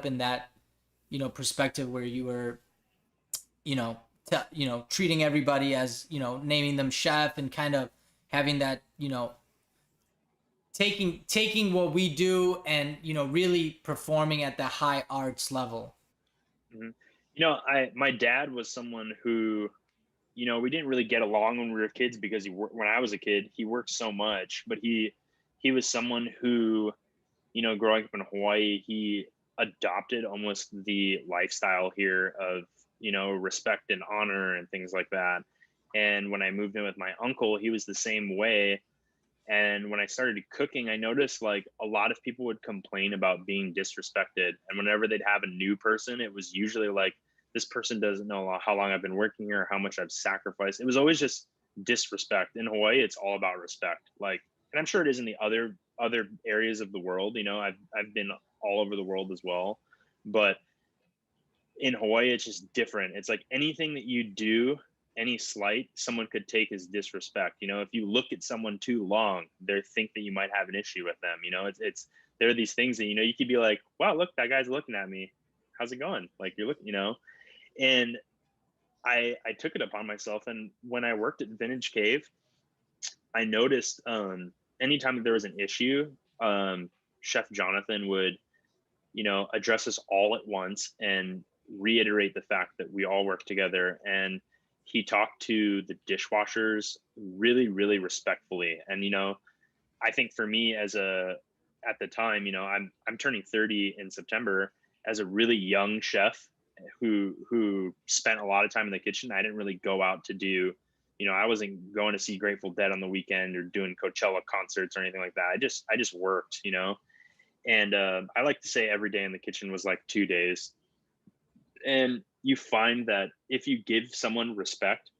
in that, perspective where you were, you know, treating everybody as, naming them chef, and kind of having that, taking what we do and, really performing at the high arts level. Mhm. You know, I my dad was someone who, you know, we didn't really get along when we were kids because when I was a kid, he worked so much, but he was someone who, you know, growing up in Hawaii, he adopted almost the lifestyle here of, you know, respect and honor and things like that. And when I moved in with my uncle, he was the same way. And when I started cooking, I noticed like a lot of people would complain about being disrespected. And whenever they'd have a new person, it was usually like, this person doesn't know how long I've been working here, how much I've sacrificed. It was always just disrespect. In Hawaii, it's all about respect. Like, and I'm sure it is in the other areas of the world. You know, I've been all over the world as well, but in Hawaii, it's just different. It's like anything that you do, any slight, someone could take as disrespect. You know, if you look at someone too long, they think that you might have an issue with them. You know, it's there are these things that, you know, you could be like, wow, look, that guy's looking at me. How's it going? Like you're looking, you know, and I took it upon myself. And when I worked at Vintage Cave, I noticed anytime that there was an issue, Chef Jonathan would, you know, address us all at once and reiterate the fact that we all work together. And he talked to the dishwashers really, really respectfully. And, you know, I think for me at the time, you know, I'm turning 30 in September. As a really young chef who spent a lot of time in the kitchen, I didn't really go out to do, you know, I wasn't going to see Grateful Dead on the weekend or doing Coachella concerts or anything like that. I just worked, you know. And I like to say every day in the kitchen was like 2 days. And you find that if you give someone respect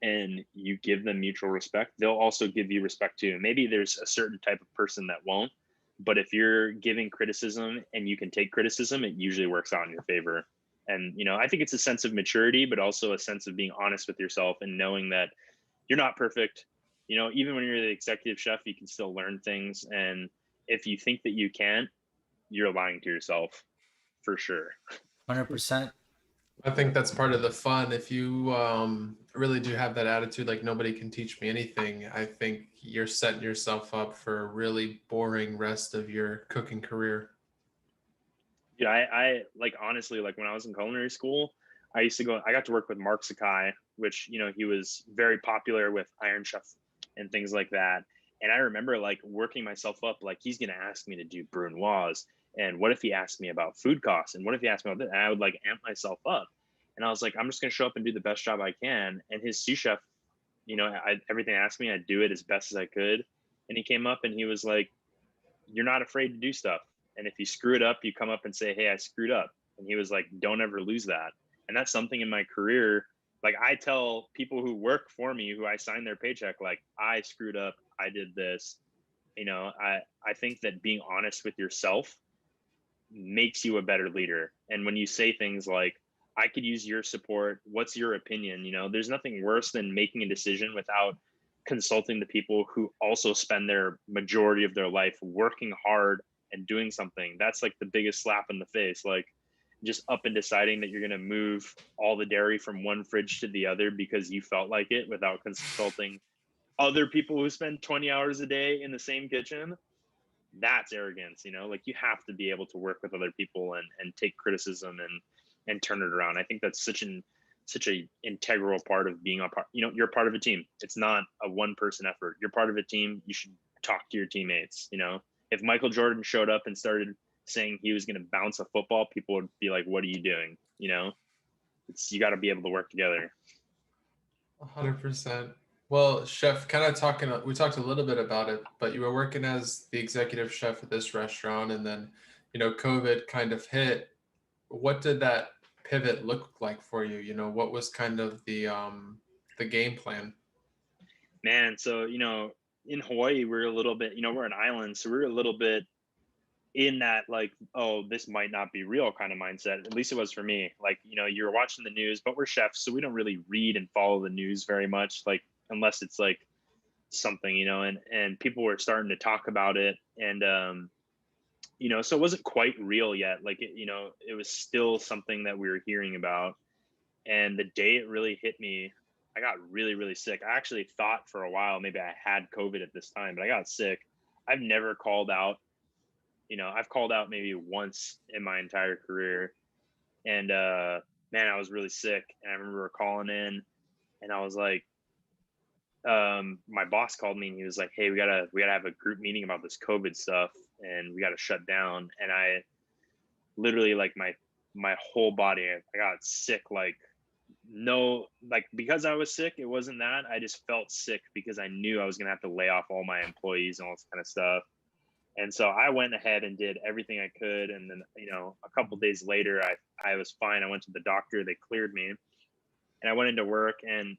and you give them mutual respect, they'll also give you respect too. Maybe there's a certain type of person that won't, but if you're giving criticism and you can take criticism, it usually works out in your favor. And, you know, I think it's a sense of maturity, but also a sense of being honest with yourself and knowing that you're not perfect. You know, even when you're the executive chef, you can still learn things. And if you think that you can't, you're lying to yourself for sure. 100%. I think that's part of the fun. If you really do have that attitude, like nobody can teach me anything, I think you're setting yourself up for a really boring rest of your cooking career. Yeah, I like honestly, like when I was in culinary school, I got to work with Mark Sakai, which, you know, he was very popular with Iron Chef and things like that. And I remember like working myself up, like he's gonna ask me to do brunoise. And what if he asked me about food costs? And what if he asked me about that? And I would like amp myself up. And I was like, I'm just gonna show up and do the best job I can. And his sous chef, you know, everything asked me, I'd do it as best as I could. And he came up and he was like, you're not afraid to do stuff. And if you screw it up, you come up and say, hey, I screwed up. And he was like, don't ever lose that. And that's something in my career. Like I tell people who work for me, who I sign their paycheck, like I screwed up. I did this. You know, I think that being honest with yourself makes you a better leader. And when you say things like, I could use your support, what's your opinion? You know, there's nothing worse than making a decision without consulting the people who also spend their majority of their life working hard and doing something. That's like the biggest slap in the face. Like just up and deciding that you're going to move all the dairy from one fridge to the other because you felt like it without consulting other people who spend 20 hours a day in the same kitchen, that's arrogance, you know. Like, you have to be able to work with other people and take criticism and turn it around. I think that's such a integral part of being a part. You know, you're part of a team. It's not a one person effort. You're part of a team. You should talk to your teammates. You know, if Michael Jordan showed up and started saying he was going to bounce a football, people would be like, what are you doing? You know, it's, you got to be able to work together. 100%. Well, chef, kind of talking, we talked a little bit about it, but you were working as the executive chef at this restaurant, and then, you know, COVID kind of hit. What did that pivot look like for you? You know, what was kind of the game plan? Man, so, you know, in Hawaii, we're a little bit, you know, we're an island, so we're a little bit in that, like, oh, this might not be real kind of mindset. At least it was for me. Like, you know, you're watching the news, but we're chefs, so we don't really read and follow the news very much, like, unless it's like something, you know. And people were starting to talk about it, and you know, so it wasn't quite real yet. Like, it, you know, it was still something that we were hearing about. And the day it really hit me, I got really, really sick. I actually thought for a while maybe I had COVID at this time, but I got sick. I've never called out. You know, I've called out maybe once in my entire career. And man, I was really sick. And I remember calling in, and I was like, my boss called me and he was like, hey, we gotta have a group meeting about this COVID stuff, and we gotta shut down. And I literally, like, my whole body, I got sick. Like, no, like, because I was sick, it wasn't that. I just felt sick because I knew I was gonna have to lay off all my employees and all this kind of stuff. And so I went ahead and did everything I could. And then, you know, a couple days later, I was fine. I went to the doctor, they cleared me, and I went into work. And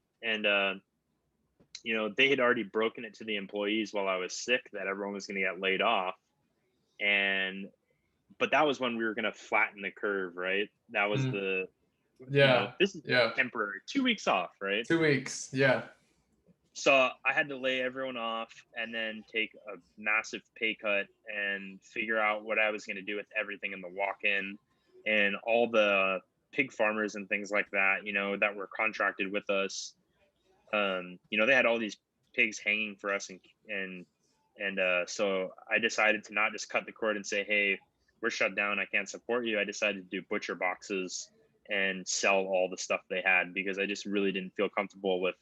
you know, they had already broken it to the employees while I was sick that everyone was going to get laid off. And but that was when we were going to flatten the curve, right? That was the, you know, Yeah. this is Yeah. temporary, 2 weeks off, right? 2 weeks. Yeah. So I had to lay everyone off and then take a massive pay cut and figure out what I was going to do with everything in the walk-in, and all the pig farmers and things like that, you know, that were contracted with us. You know, they had all these pigs hanging for us, and so I decided to not just cut the cord and say, hey, we're shut down, I can't support you. I decided to do butcher boxes and sell all the stuff they had, because I just really didn't feel comfortable with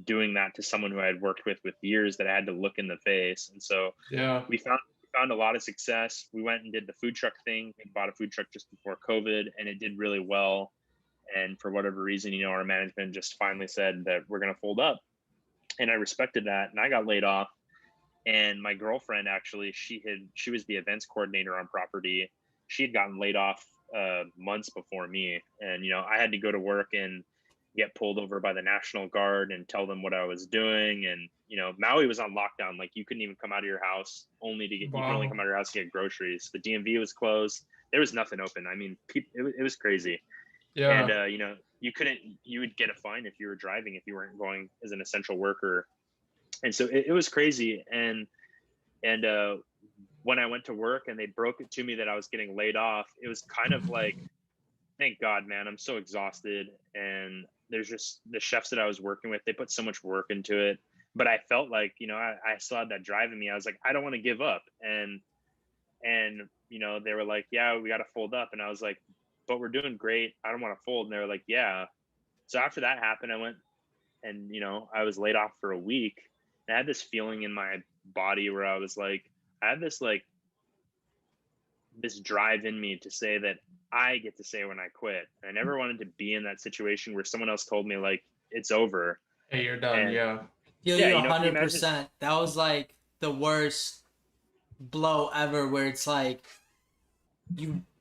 doing that to someone who I had worked with years, that I had to look in the face. And so Yeah. we found a lot of success. We went and did the food truck thing. We bought a food truck just before COVID, and it did really well. And for whatever reason, you know, our management just finally said that we're going to fold up, and I respected that. And I got laid off. And my girlfriend, actually, she was the events coordinator on property. She had gotten laid off months before me. And, you know, I had to go to work and get pulled over by the National Guard and tell them what I was doing. And, you know, Maui was on lockdown. Like, you couldn't even come out of your house, you could only come out of your house to get groceries. The DMV was closed. There was nothing open. I mean, it was crazy. Yeah. And you know, you would get a fine if you were driving, if you weren't going as an essential worker. And so it was crazy. And when I went to work and they broke it to me that I was getting laid off, it was kind of like, thank God, man, I'm so exhausted. And there's just the chefs that I was working with, they put so much work into it. But I felt like, you know, I still had that drive in me. I was like, I don't want to give up. And you know, they were like, yeah, we got to fold up. And I was like, but we're doing great, I don't want to fold. And they were like, yeah. So after that happened, I went and, you know, I was laid off for a week. And I had this feeling in my body where I was like, I had this, like, this drive in me to say that I get to say when I quit. And I never wanted to be in that situation where someone else told me, like, it's over. Hey, you're done. And Yeah. Feel yeah, you you know, can you imagine? 100%. That was like the worst blow ever, where it's like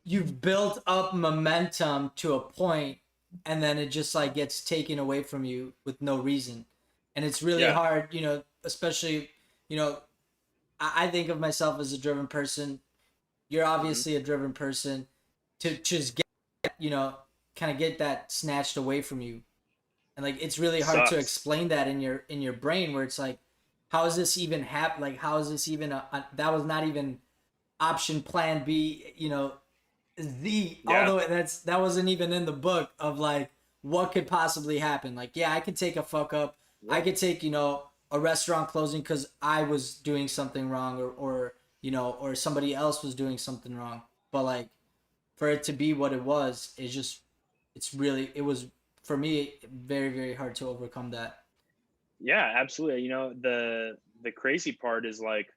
you've built up momentum to a point, and then it just like gets taken away from you with no reason. And it's really Yeah. hard, you know, especially, you know, I think of myself as a driven person. You're obviously a driven person, to just get, you know, kind of get that snatched away from you. And like, it's really hard to Sucks. explain that in your brain, where it's like, how is this even like, how is this even that was not even option plan B, you know, Yeah. although that wasn't even in the book of like what could possibly happen. Like, yeah, I could take a fuck up. I could take, you know, a restaurant closing because I was doing something wrong, or or somebody else was doing something wrong. But like for it to be what it was, it was for me very, very hard to overcome that. Yeah, absolutely. The crazy part is like,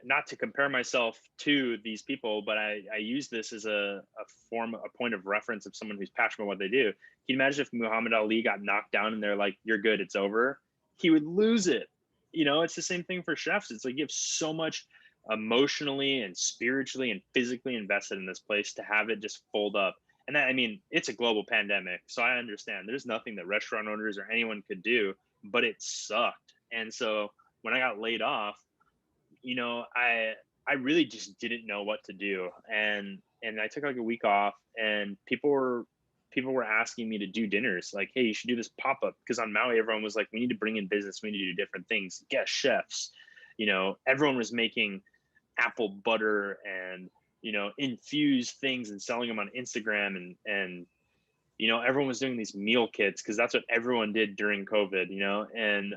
not to compare myself to these people, but I use this as a point of reference of someone who's passionate about what they do. Can you imagine if Muhammad Ali got knocked down and they're like, "You're good, it's over"? He would lose it. It's the same thing for chefs. It's like you have so much emotionally and spiritually and physically invested in this place to have it just fold up. And that, I mean, it's a global pandemic, so I understand. There's nothing that restaurant owners or anyone could do, but it sucked. And so when I got laid off, I really just didn't know what to do, and I took like a week off, and people were asking me to do dinners, like, hey, you should do this pop up, because on Maui everyone was like, we need to bring in business, we need to do different things, get chefs. Everyone was making apple butter and infused things and selling them on Instagram, and everyone was doing these meal kits because that's what everyone did during COVID, and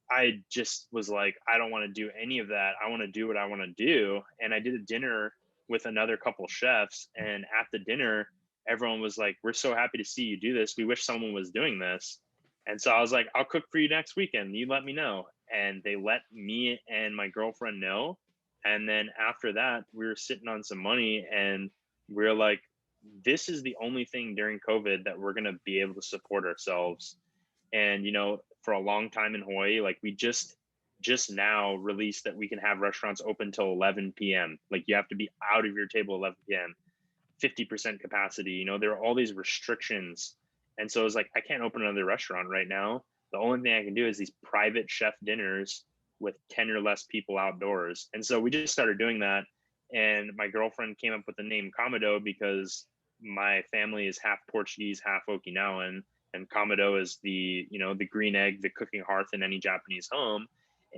I just was like, I don't want to do any of that. I want to do what I want to do. And I did a dinner with another couple chefs. And at the dinner, everyone was like, we're so happy to see you do this. We wish someone was doing this. And so I was like, I'll cook for you next weekend. You let me know. And they let me and my girlfriend know. And then after that, we were sitting on some money, and we are like, this is the only thing during COVID that we're going to be able to support ourselves. And for a long time in Hawaii, like we just now released that we can have restaurants open till 11 p.m. Like you have to be out of your table 11 p.m. 50% capacity. There are all these restrictions, and so it's like I can't open another restaurant right now. The only thing I can do is these private chef dinners with 10 or less people outdoors. And so we just started doing that, and my girlfriend came up with the name Kamado because my family is half Portuguese, half Okinawan, and Kamado is the green egg, the cooking hearth in any Japanese home.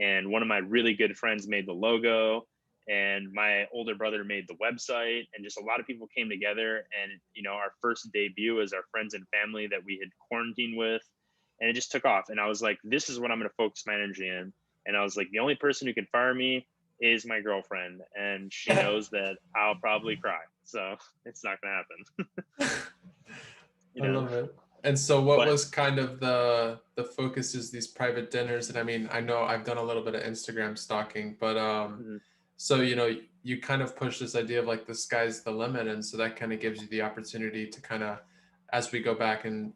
And one of my really good friends made the logo, and my older brother made the website, and just a lot of people came together. And our first debut is our friends and family that we had quarantined with, and it just took off. And I was like, this is what I'm going to focus my energy in. And I was like, the only person who can fire me is my girlfriend, and she knows that I'll probably cry, so it's not going to happen. I love it. And so what But was kind of the focus is these private dinners? And I mean, I know I've done a little bit of Instagram stalking, but mhm. so you kind of push this idea of like the sky's the limit, and so that kind of gives you the opportunity to kind of, as we go back and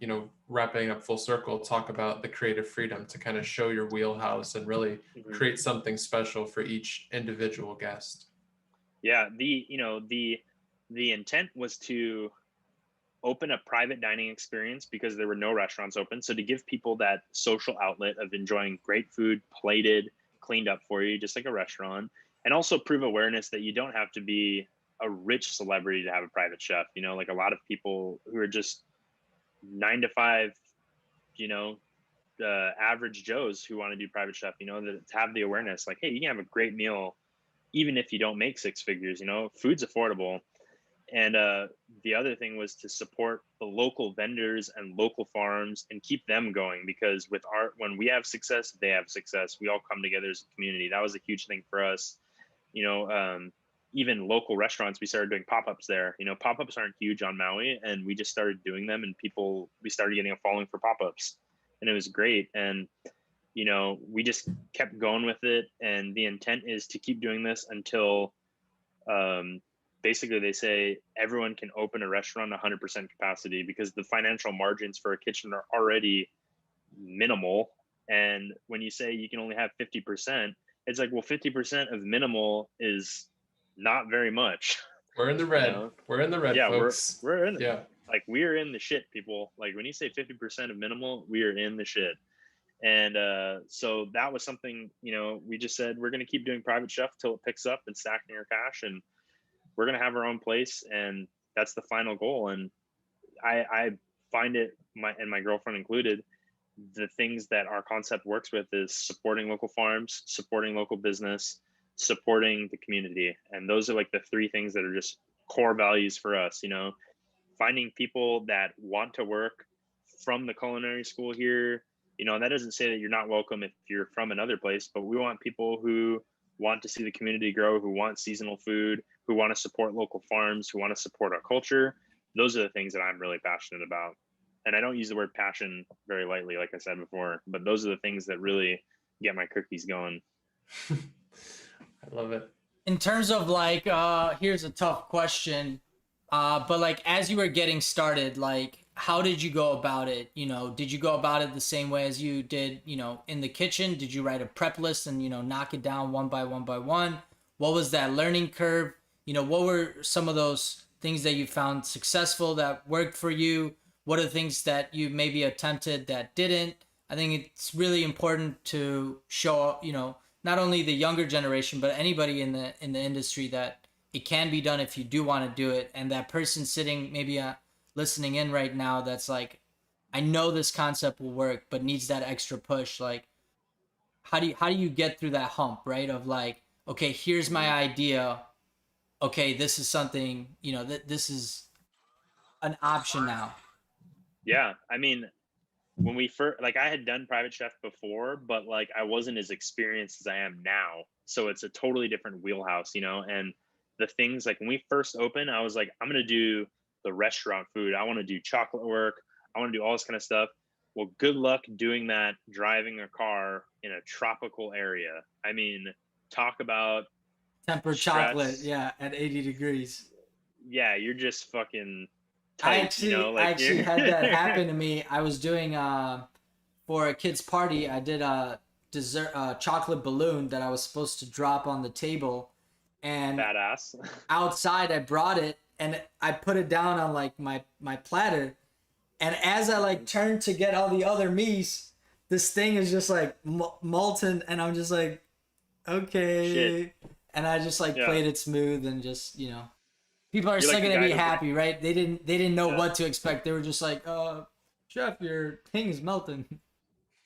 wrapping up full circle, talk about the creative freedom to kind of show your wheelhouse and really Mhm. create something special for each individual guest. Yeah, the intent was to open a private dining experience because there were no restaurants open. So to give people that social outlet of enjoying great food, plated, cleaned up for you, just like a restaurant, and also prove awareness that you don't have to be a rich celebrity to have a private chef. Like a lot of people who are just 9 to 5, you know, average Joes who want to do private chef, that to have the awareness, like, hey, you can have a great meal even if you don't make six figures. Food's affordable. And the other thing was to support the local vendors and local farms and keep them going, because when we have success, they have success. We all come together as a community. That was a huge thing for us. You know, Even local restaurants, we started doing pop-ups there. Pop-ups aren't huge on Maui, and we just started doing them, and we started getting a following for pop-ups, and it was great. And we just kept going with it, and the intent is to keep doing this until basically they say everyone can open a restaurant 100% capacity, because the financial margins for a kitchen are already minimal. And when you say you can only have 50%, it's like, well, 50% of minimal is not very much. We're in the you red. know We're in the red, yeah, folks. we're in Yeah. like we're in the shit, people. Like when you say 50% of minimal, we are in the shit. And so that was something, we just said we're going to keep doing private chef till it picks up and stacking our cash, and we're going to have our own place, and that's the final goal. And I find it, my girlfriend included, the things that our concept works with is supporting local farms, supporting local business, supporting the community. And those are like the three things that are just core values for us. Finding people that want to work from the culinary school here, You know, and that doesn't say that you're not welcome if you're from another place, but we want people who want to see the community grow, who want seasonal food, who want to support local farms, who want to support our culture. Those are the things that I'm really passionate about. And I don't use the word passion very lightly, like I said before, but those are the things that really get my cookies going. I love it. In terms of like, here's a tough question, but like as you were getting started, like how did you go about it? You know, did you go about it the same way as you did, you know, in the kitchen? Did you write a prep list and, you know, knock it down one by one by one? What was that learning curve? You know, what were some of those things that you found successful that worked for you? What are the things that you maybe attempted that didn't? I think it's really important to show, you know, not only the younger generation but anybody in the industry that it can be done if you do want to do it. And that person sitting maybe listening in right now that's like, I know this concept will work but needs that extra push. Like how do you get through that hump, right? Of like, okay, here's my idea. Okay, this is something, you know, that this is an option now. Yeah. I mean, when we first, like, I had done private chef before, but like I wasn't as experienced as I am now, so it's a totally different wheelhouse, you know. And the things, like, when we first opened, I was like, I'm gonna do the restaurant food, I want to do chocolate work, I want to do all this kind of stuff. Well, good luck doing that driving a car in a tropical area. I mean, talk about Tempered chocolate, stress. yeah, at 80 degrees. Yeah, you're just fucking I tight, you know, actually I like actually you're had that happen to me. I was doing for a kid's party, I did a dessert chocolate balloon that I was supposed to drop on the table, and badass. outside I brought it and I put it down on like my platter, and as I like turned to get all the other meats, this thing is just like molten, and I'm just like, Shit. okay, and I just like Yeah. played it smooth and just, you know, people are You're still like the gonna guy be who happy, right? They didn't know yeah. what to expect. They were just like, chef, your thing is melting.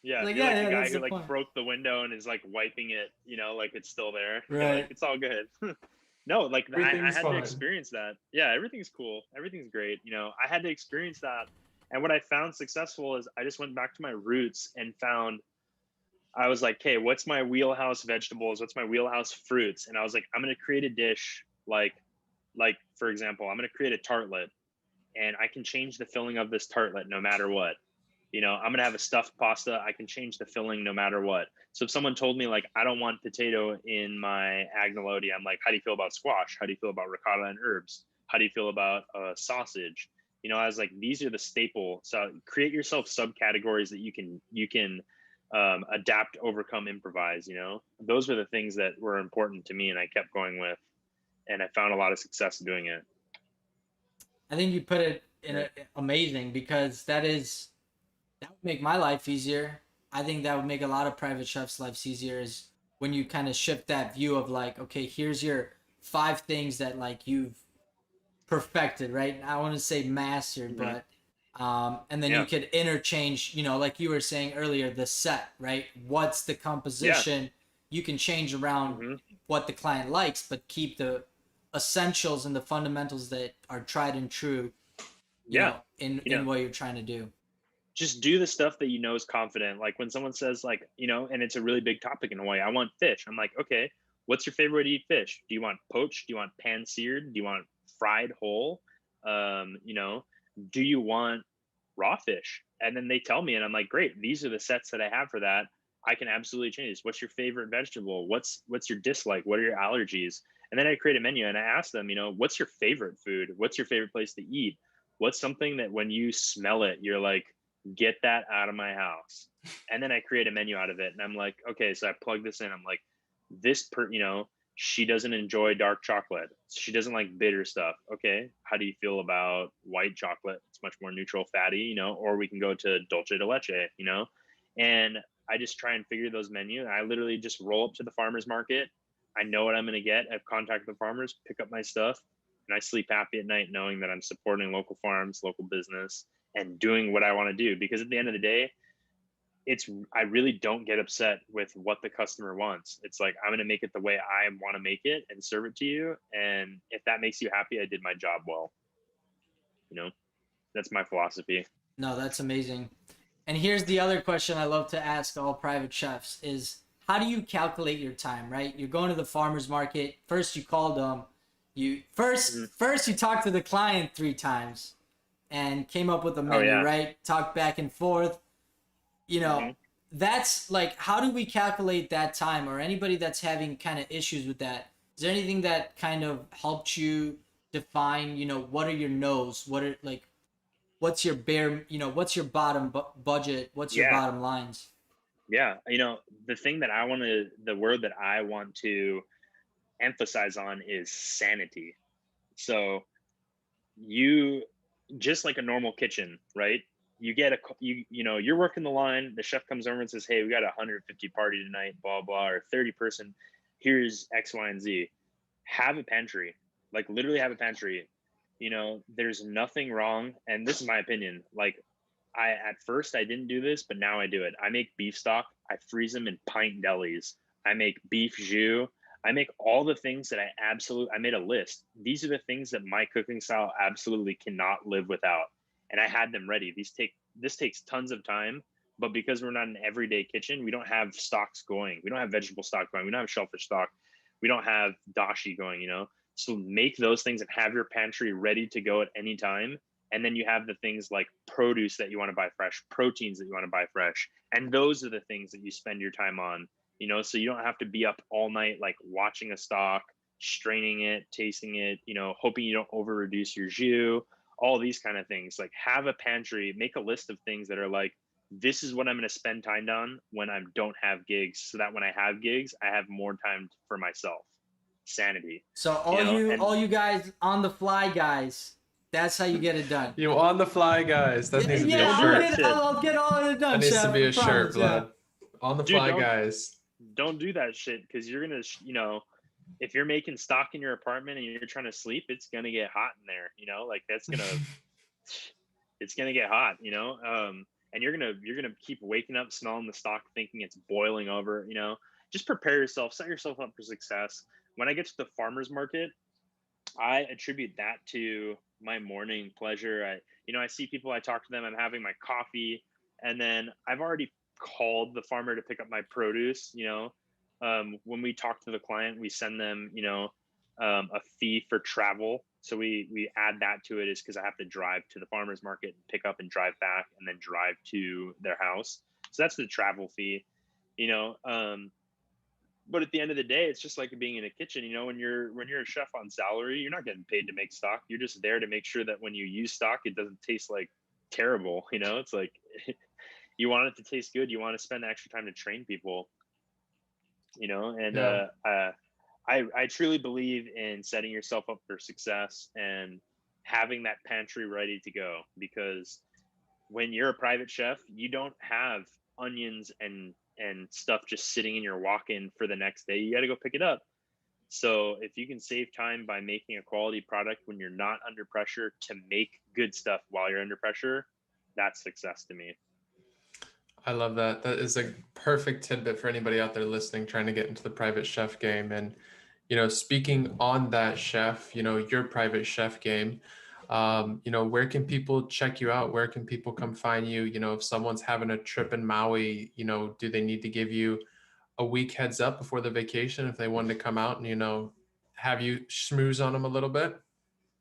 Yeah, Like, you're yeah, like the yeah, guy that's who the like point. broke the window and is like wiping it, you know, like it's still there. You're like, Right. it's all good. No, like I Everything's had to fine. experience that. Yeah, everything's cool. Everything's great. You know, I had to experience that. And what I found successful is I just went back to my roots and found, I was like, hey, what's my wheelhouse vegetables? What's my wheelhouse fruits? And I was like, I'm gonna create a dish like for example, I'm gonna create a tartlet, and I can change the filling of this tartlet no matter what. You know, I'm gonna have a stuffed pasta, I can change the filling no matter what. So if someone told me like I don't want potato in my agnolotti, I'm like, how do you feel about squash? How do you feel about ricotta and herbs? How do you feel about sausage? You know, I was like, these are the staple. So create yourself subcategories that you can adapt, overcome, improvise. You know, those were the things that were important to me, and I kept going with, and I found a lot of success doing it. I think you put it in Yeah. a amazing, because that would make my life easier. I think that would make a lot of private chefs' lives easier, is when you kind of shift that view of like, okay, here's your 5 things that like you've perfected, right? I want to say mastered, Hmm. but and then you Yeah. could interchange, you know, like you were saying earlier, the set, right? What's the Yeah. composition? You can change around Hmm. what the client likes, but keep the essentials and the fundamentals that are tried and true, you Yeah. know, in You know, what you're trying to do. just do the stuff that you know is confident. Like when someone says, like, you know, and it's a really big topic in Hawaii, I want fish. I'm like, okay, what's your favorite way to eat fish? Do you want poached? Do you want pan seared? Do you want fried whole? You know, do you want raw fish? And then they tell me, and I'm like, great, these are the sets that I have for that. I can absolutely change this. What's your favorite vegetable? What's your dislike? What are your allergies? And then I create a menu and I ask them, you know, what's your favorite food? What's your favorite place to eat? What's something that when you smell it, you're like, get that out of my house? And then I create a menu out of it. And I'm like, okay, so I plug this in. I'm like, you know, she doesn't enjoy dark chocolate. She doesn't like bitter stuff. Okay, how do you feel about white chocolate? It's much more neutral, fatty, you know, or we can go to dulce de leche, you know. And I just try and figure those menus. I literally just roll up to the farmer's market. I know what I'm going to get. I've contacted the farmers, pick up my stuff, and I sleep happy at night knowing that I'm supporting local farms, local business, and doing what I want to do. Because at the end of the day, it's I really don't get upset with what the customer wants. It's like, I'm going to make it the way I want to make it and serve it to you. And if that makes you happy, I did my job well. You know, that's my philosophy. No, that's amazing. And here's the other question I love to ask all private chefs is how do you calculate your time, right? You're going to the farmer's market. First you called them. You Mhm. first you talked to the client 3 times and came up with a Oh menu, yeah. right? Talked back and forth. You know, Hmm. that's like how do we calculate that time, or anybody that's having kind of issues with that? Is there anything that kind of helped you define, what are your no's? What are like what's your bare, what's your bottom budget? What's your Yeah. bottom lines? Yeah. The thing that the word that I want to emphasize on is sanity. So you just like a normal kitchen, right? You get you're working the line. The chef comes over and says, "Hey, we got a 150 party tonight, blah blah, or 30 person. Here's X, Y, and Z." Have a pantry, like literally have a pantry. There's nothing wrong, and this is my opinion. Like I at first I didn't do this, but now I do it. I make beef stock. I freeze them in pint delis. I make beef jus. I make all the things that I made a list. These are the things that my cooking style absolutely cannot live without. And I had them ready. This takes tons of time, but because we're not an everyday kitchen, we don't have stocks going. We don't have vegetable stock going. We don't have shellfish stock. We don't have dashi going. So make those things and have your pantry ready to go at any time, and then you have the things like produce that you want to buy fresh, proteins that you want to buy fresh, and those are the things that you spend your time on. So you don't have to be up all night like watching a stock, straining it, tasting it, hoping you don't over reduce your jus, all these kind of things. Like have a pantry, make a list of things that are like, this is what I'm going to spend time on when I don't have gigs, so that when I have gigs I have more time for myself. Sanity. So And all you guys on the fly guys, that's how you get it done. You on the fly guys. That Yeah, needs to be a yeah, don't do I'll that shirt. get shit. I'll get all of it That done, needs to chef. be I a shirt, promise. Yeah. blood. On the Dude, fly guys. don't do that shit, because you're gonna if you're making stock in your apartment and you're trying to sleep, it's gonna get hot in there. Like that's gonna it's gonna get hot. And you're gonna keep waking up smelling the stock, thinking it's boiling over. Just prepare yourself, set yourself up for success. When I get to the farmers market, I attribute that to my morning pleasure. I see people, I talk to them, I'm having my coffee, and then I've already called the farmer to pick up my produce. When we talk to the client, we send them, a fee for travel. So we add that to it, is because I have to drive to the farmer's market and pick up and drive back and then drive to their house. So that's the travel fee, you know. But at the end of the day, it's just like being in a kitchen. When you're a chef on salary, you're not getting paid to make stock. You're just there to make sure that when you use stock, it doesn't taste like terrible. It's like you want it to taste good. You want to spend the extra time to train people. And Yeah. I truly believe in setting yourself up for success and having that pantry ready to go, because when you're a private chef, you don't have onions and stuff just sitting in your walk-in for the next day. You got to go pick it up. So if you can save time by making a quality product when you're not under pressure to make good stuff while you're under pressure, that's success to me. I love that. That is a perfect tidbit for anybody out there listening, trying to get into the private chef game. And, speaking on that, chef, your private chef game, where can people check you out? Where can people come find you? If someone's having a trip in Maui, do they need to give you a week heads up before the vacation if they wanted to come out and, have you schmooze on them a little bit?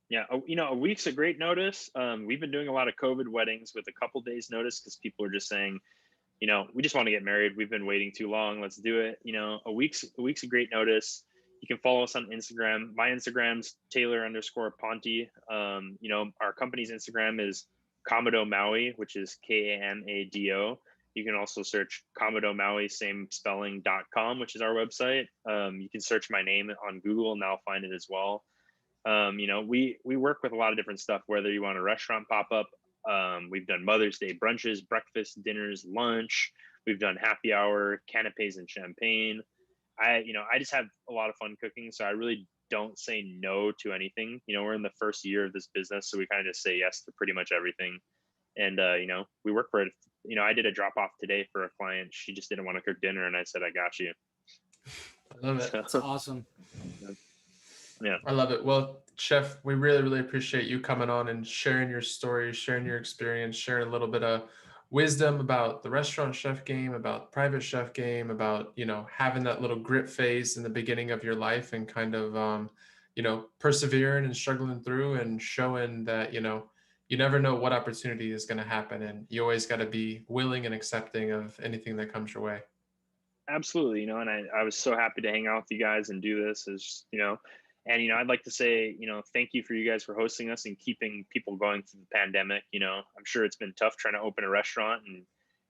Yeah, a week's a great notice. We've been doing a lot of COVID weddings with a couple days notice, because people are just saying, we just want to get married. We've been waiting too long. Let's do it. A week's a great notice. You can follow us on Instagram. My Instagram's Taylor_Ponte. Our company's Instagram is Kamado Maui, which is Kamado. You can also search Kamado Maui, same spelling.com, which is our website. You can search my name on Google and I'll find it as well. We work with a lot of different stuff, whether you want a restaurant pop-up. We've done Mother's Day brunches, breakfast, dinners, lunch. We've done happy hour, canapes and champagne. I just have a lot of fun cooking, so I really don't say no to anything. We're in the first year of this business, so we kind of just say yes to pretty much everything. And we work for it. I did a drop off today for a client. She just didn't want to cook dinner, and I said, I got you. I love it. That's awesome. Yeah. I love it. Well, Chef, we really, really appreciate you coming on and sharing your story, sharing your experience, sharing a little bit of wisdom about the restaurant chef game, about private chef game, about, you know, having that little grit phase in the beginning of your life and kind of, you know, persevering and struggling through and showing that, you know, you never know what opportunity is going to happen. And you always got to be willing and accepting of anything that comes your way. Absolutely, and I was so happy to hang out with you guys and do this, as and I'd like to say, thank you for you guys for hosting us and keeping people going through the pandemic. I'm sure it's been tough trying to open a restaurant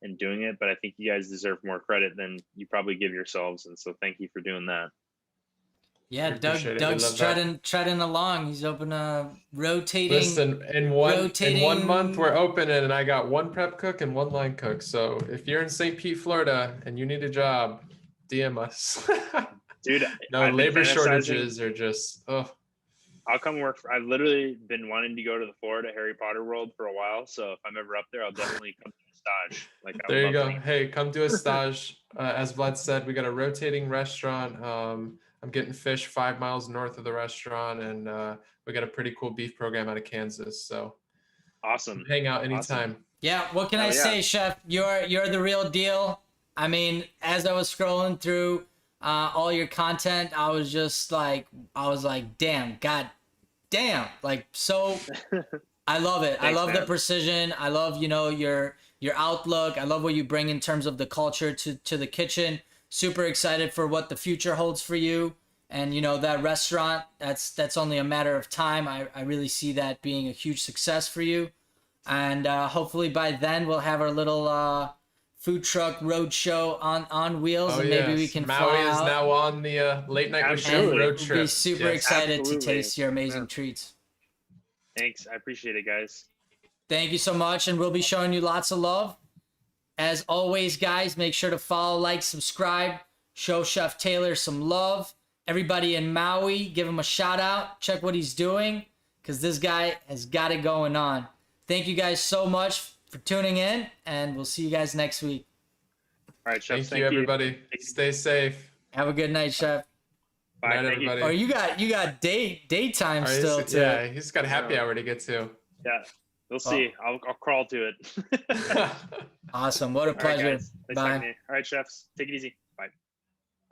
and doing it, but I think you guys deserve more credit than you probably give yourselves, and so thank you for doing that. Yeah, We appreciate it. We Doug's love that. treading along. He's open rotating. Listen, in one month rotating. we're opening, and I got one prep cook and one line cook. So if you're in St. Pete, Florida, and you need a job, DM us. Dude, No, I've been labor fantasizing. shortages are just I'll come work. I've literally been wanting to go to the Florida Harry Potter world for a while. So if I'm ever up there, I'll definitely come to a stage. Like, I would There you love go. to meet. Hey, come do a stage. As Vlad said, we got a rotating restaurant. I'm getting fish 5 miles north of the restaurant, and we got a pretty cool beef program out of Kansas. So Awesome. hang out Awesome. anytime. Yeah, what can Hell I yeah. say, Chef? You're the real deal. I mean, as I was scrolling through all your content, I was like, damn, god damn, like, so I love it. I Thanks, love the man. precision. I love, your outlook. I love what you bring in terms of the culture to the kitchen. Super excited for what the future holds for you. And that restaurant, that's only a matter of time. I really see that being a huge success for you. And hopefully by then we'll have our little food truck road show on wheels, Oh and maybe we yes, can Maui fly is out. now on the late night with Chef Absolutely. And road we'll trip. be super Yes. excited Absolutely. to taste your amazing Yeah. treats. Thanks. I appreciate it, guys. Thank you so much, and we'll be showing you lots of love. As always, guys, make sure to follow, like, subscribe, show Chef Taylor some love. Everybody in Maui, give him a shout out. Check what he's doing, because this guy has got it going on. Thank you guys so much for tuning in, and we'll see you guys next week. All right, Chefs. Thank you, everybody. Stay safe. Have a good night, Chef. Bye. Good night, Thank you. everybody. Or you got daytime All right, still too. yeah, he's got happy hour to get to. Yeah. We'll see. I'll crawl to it. Awesome. What a All right, pleasure. guys. Nice Bye. talking to you. All right, chefs. Take it easy.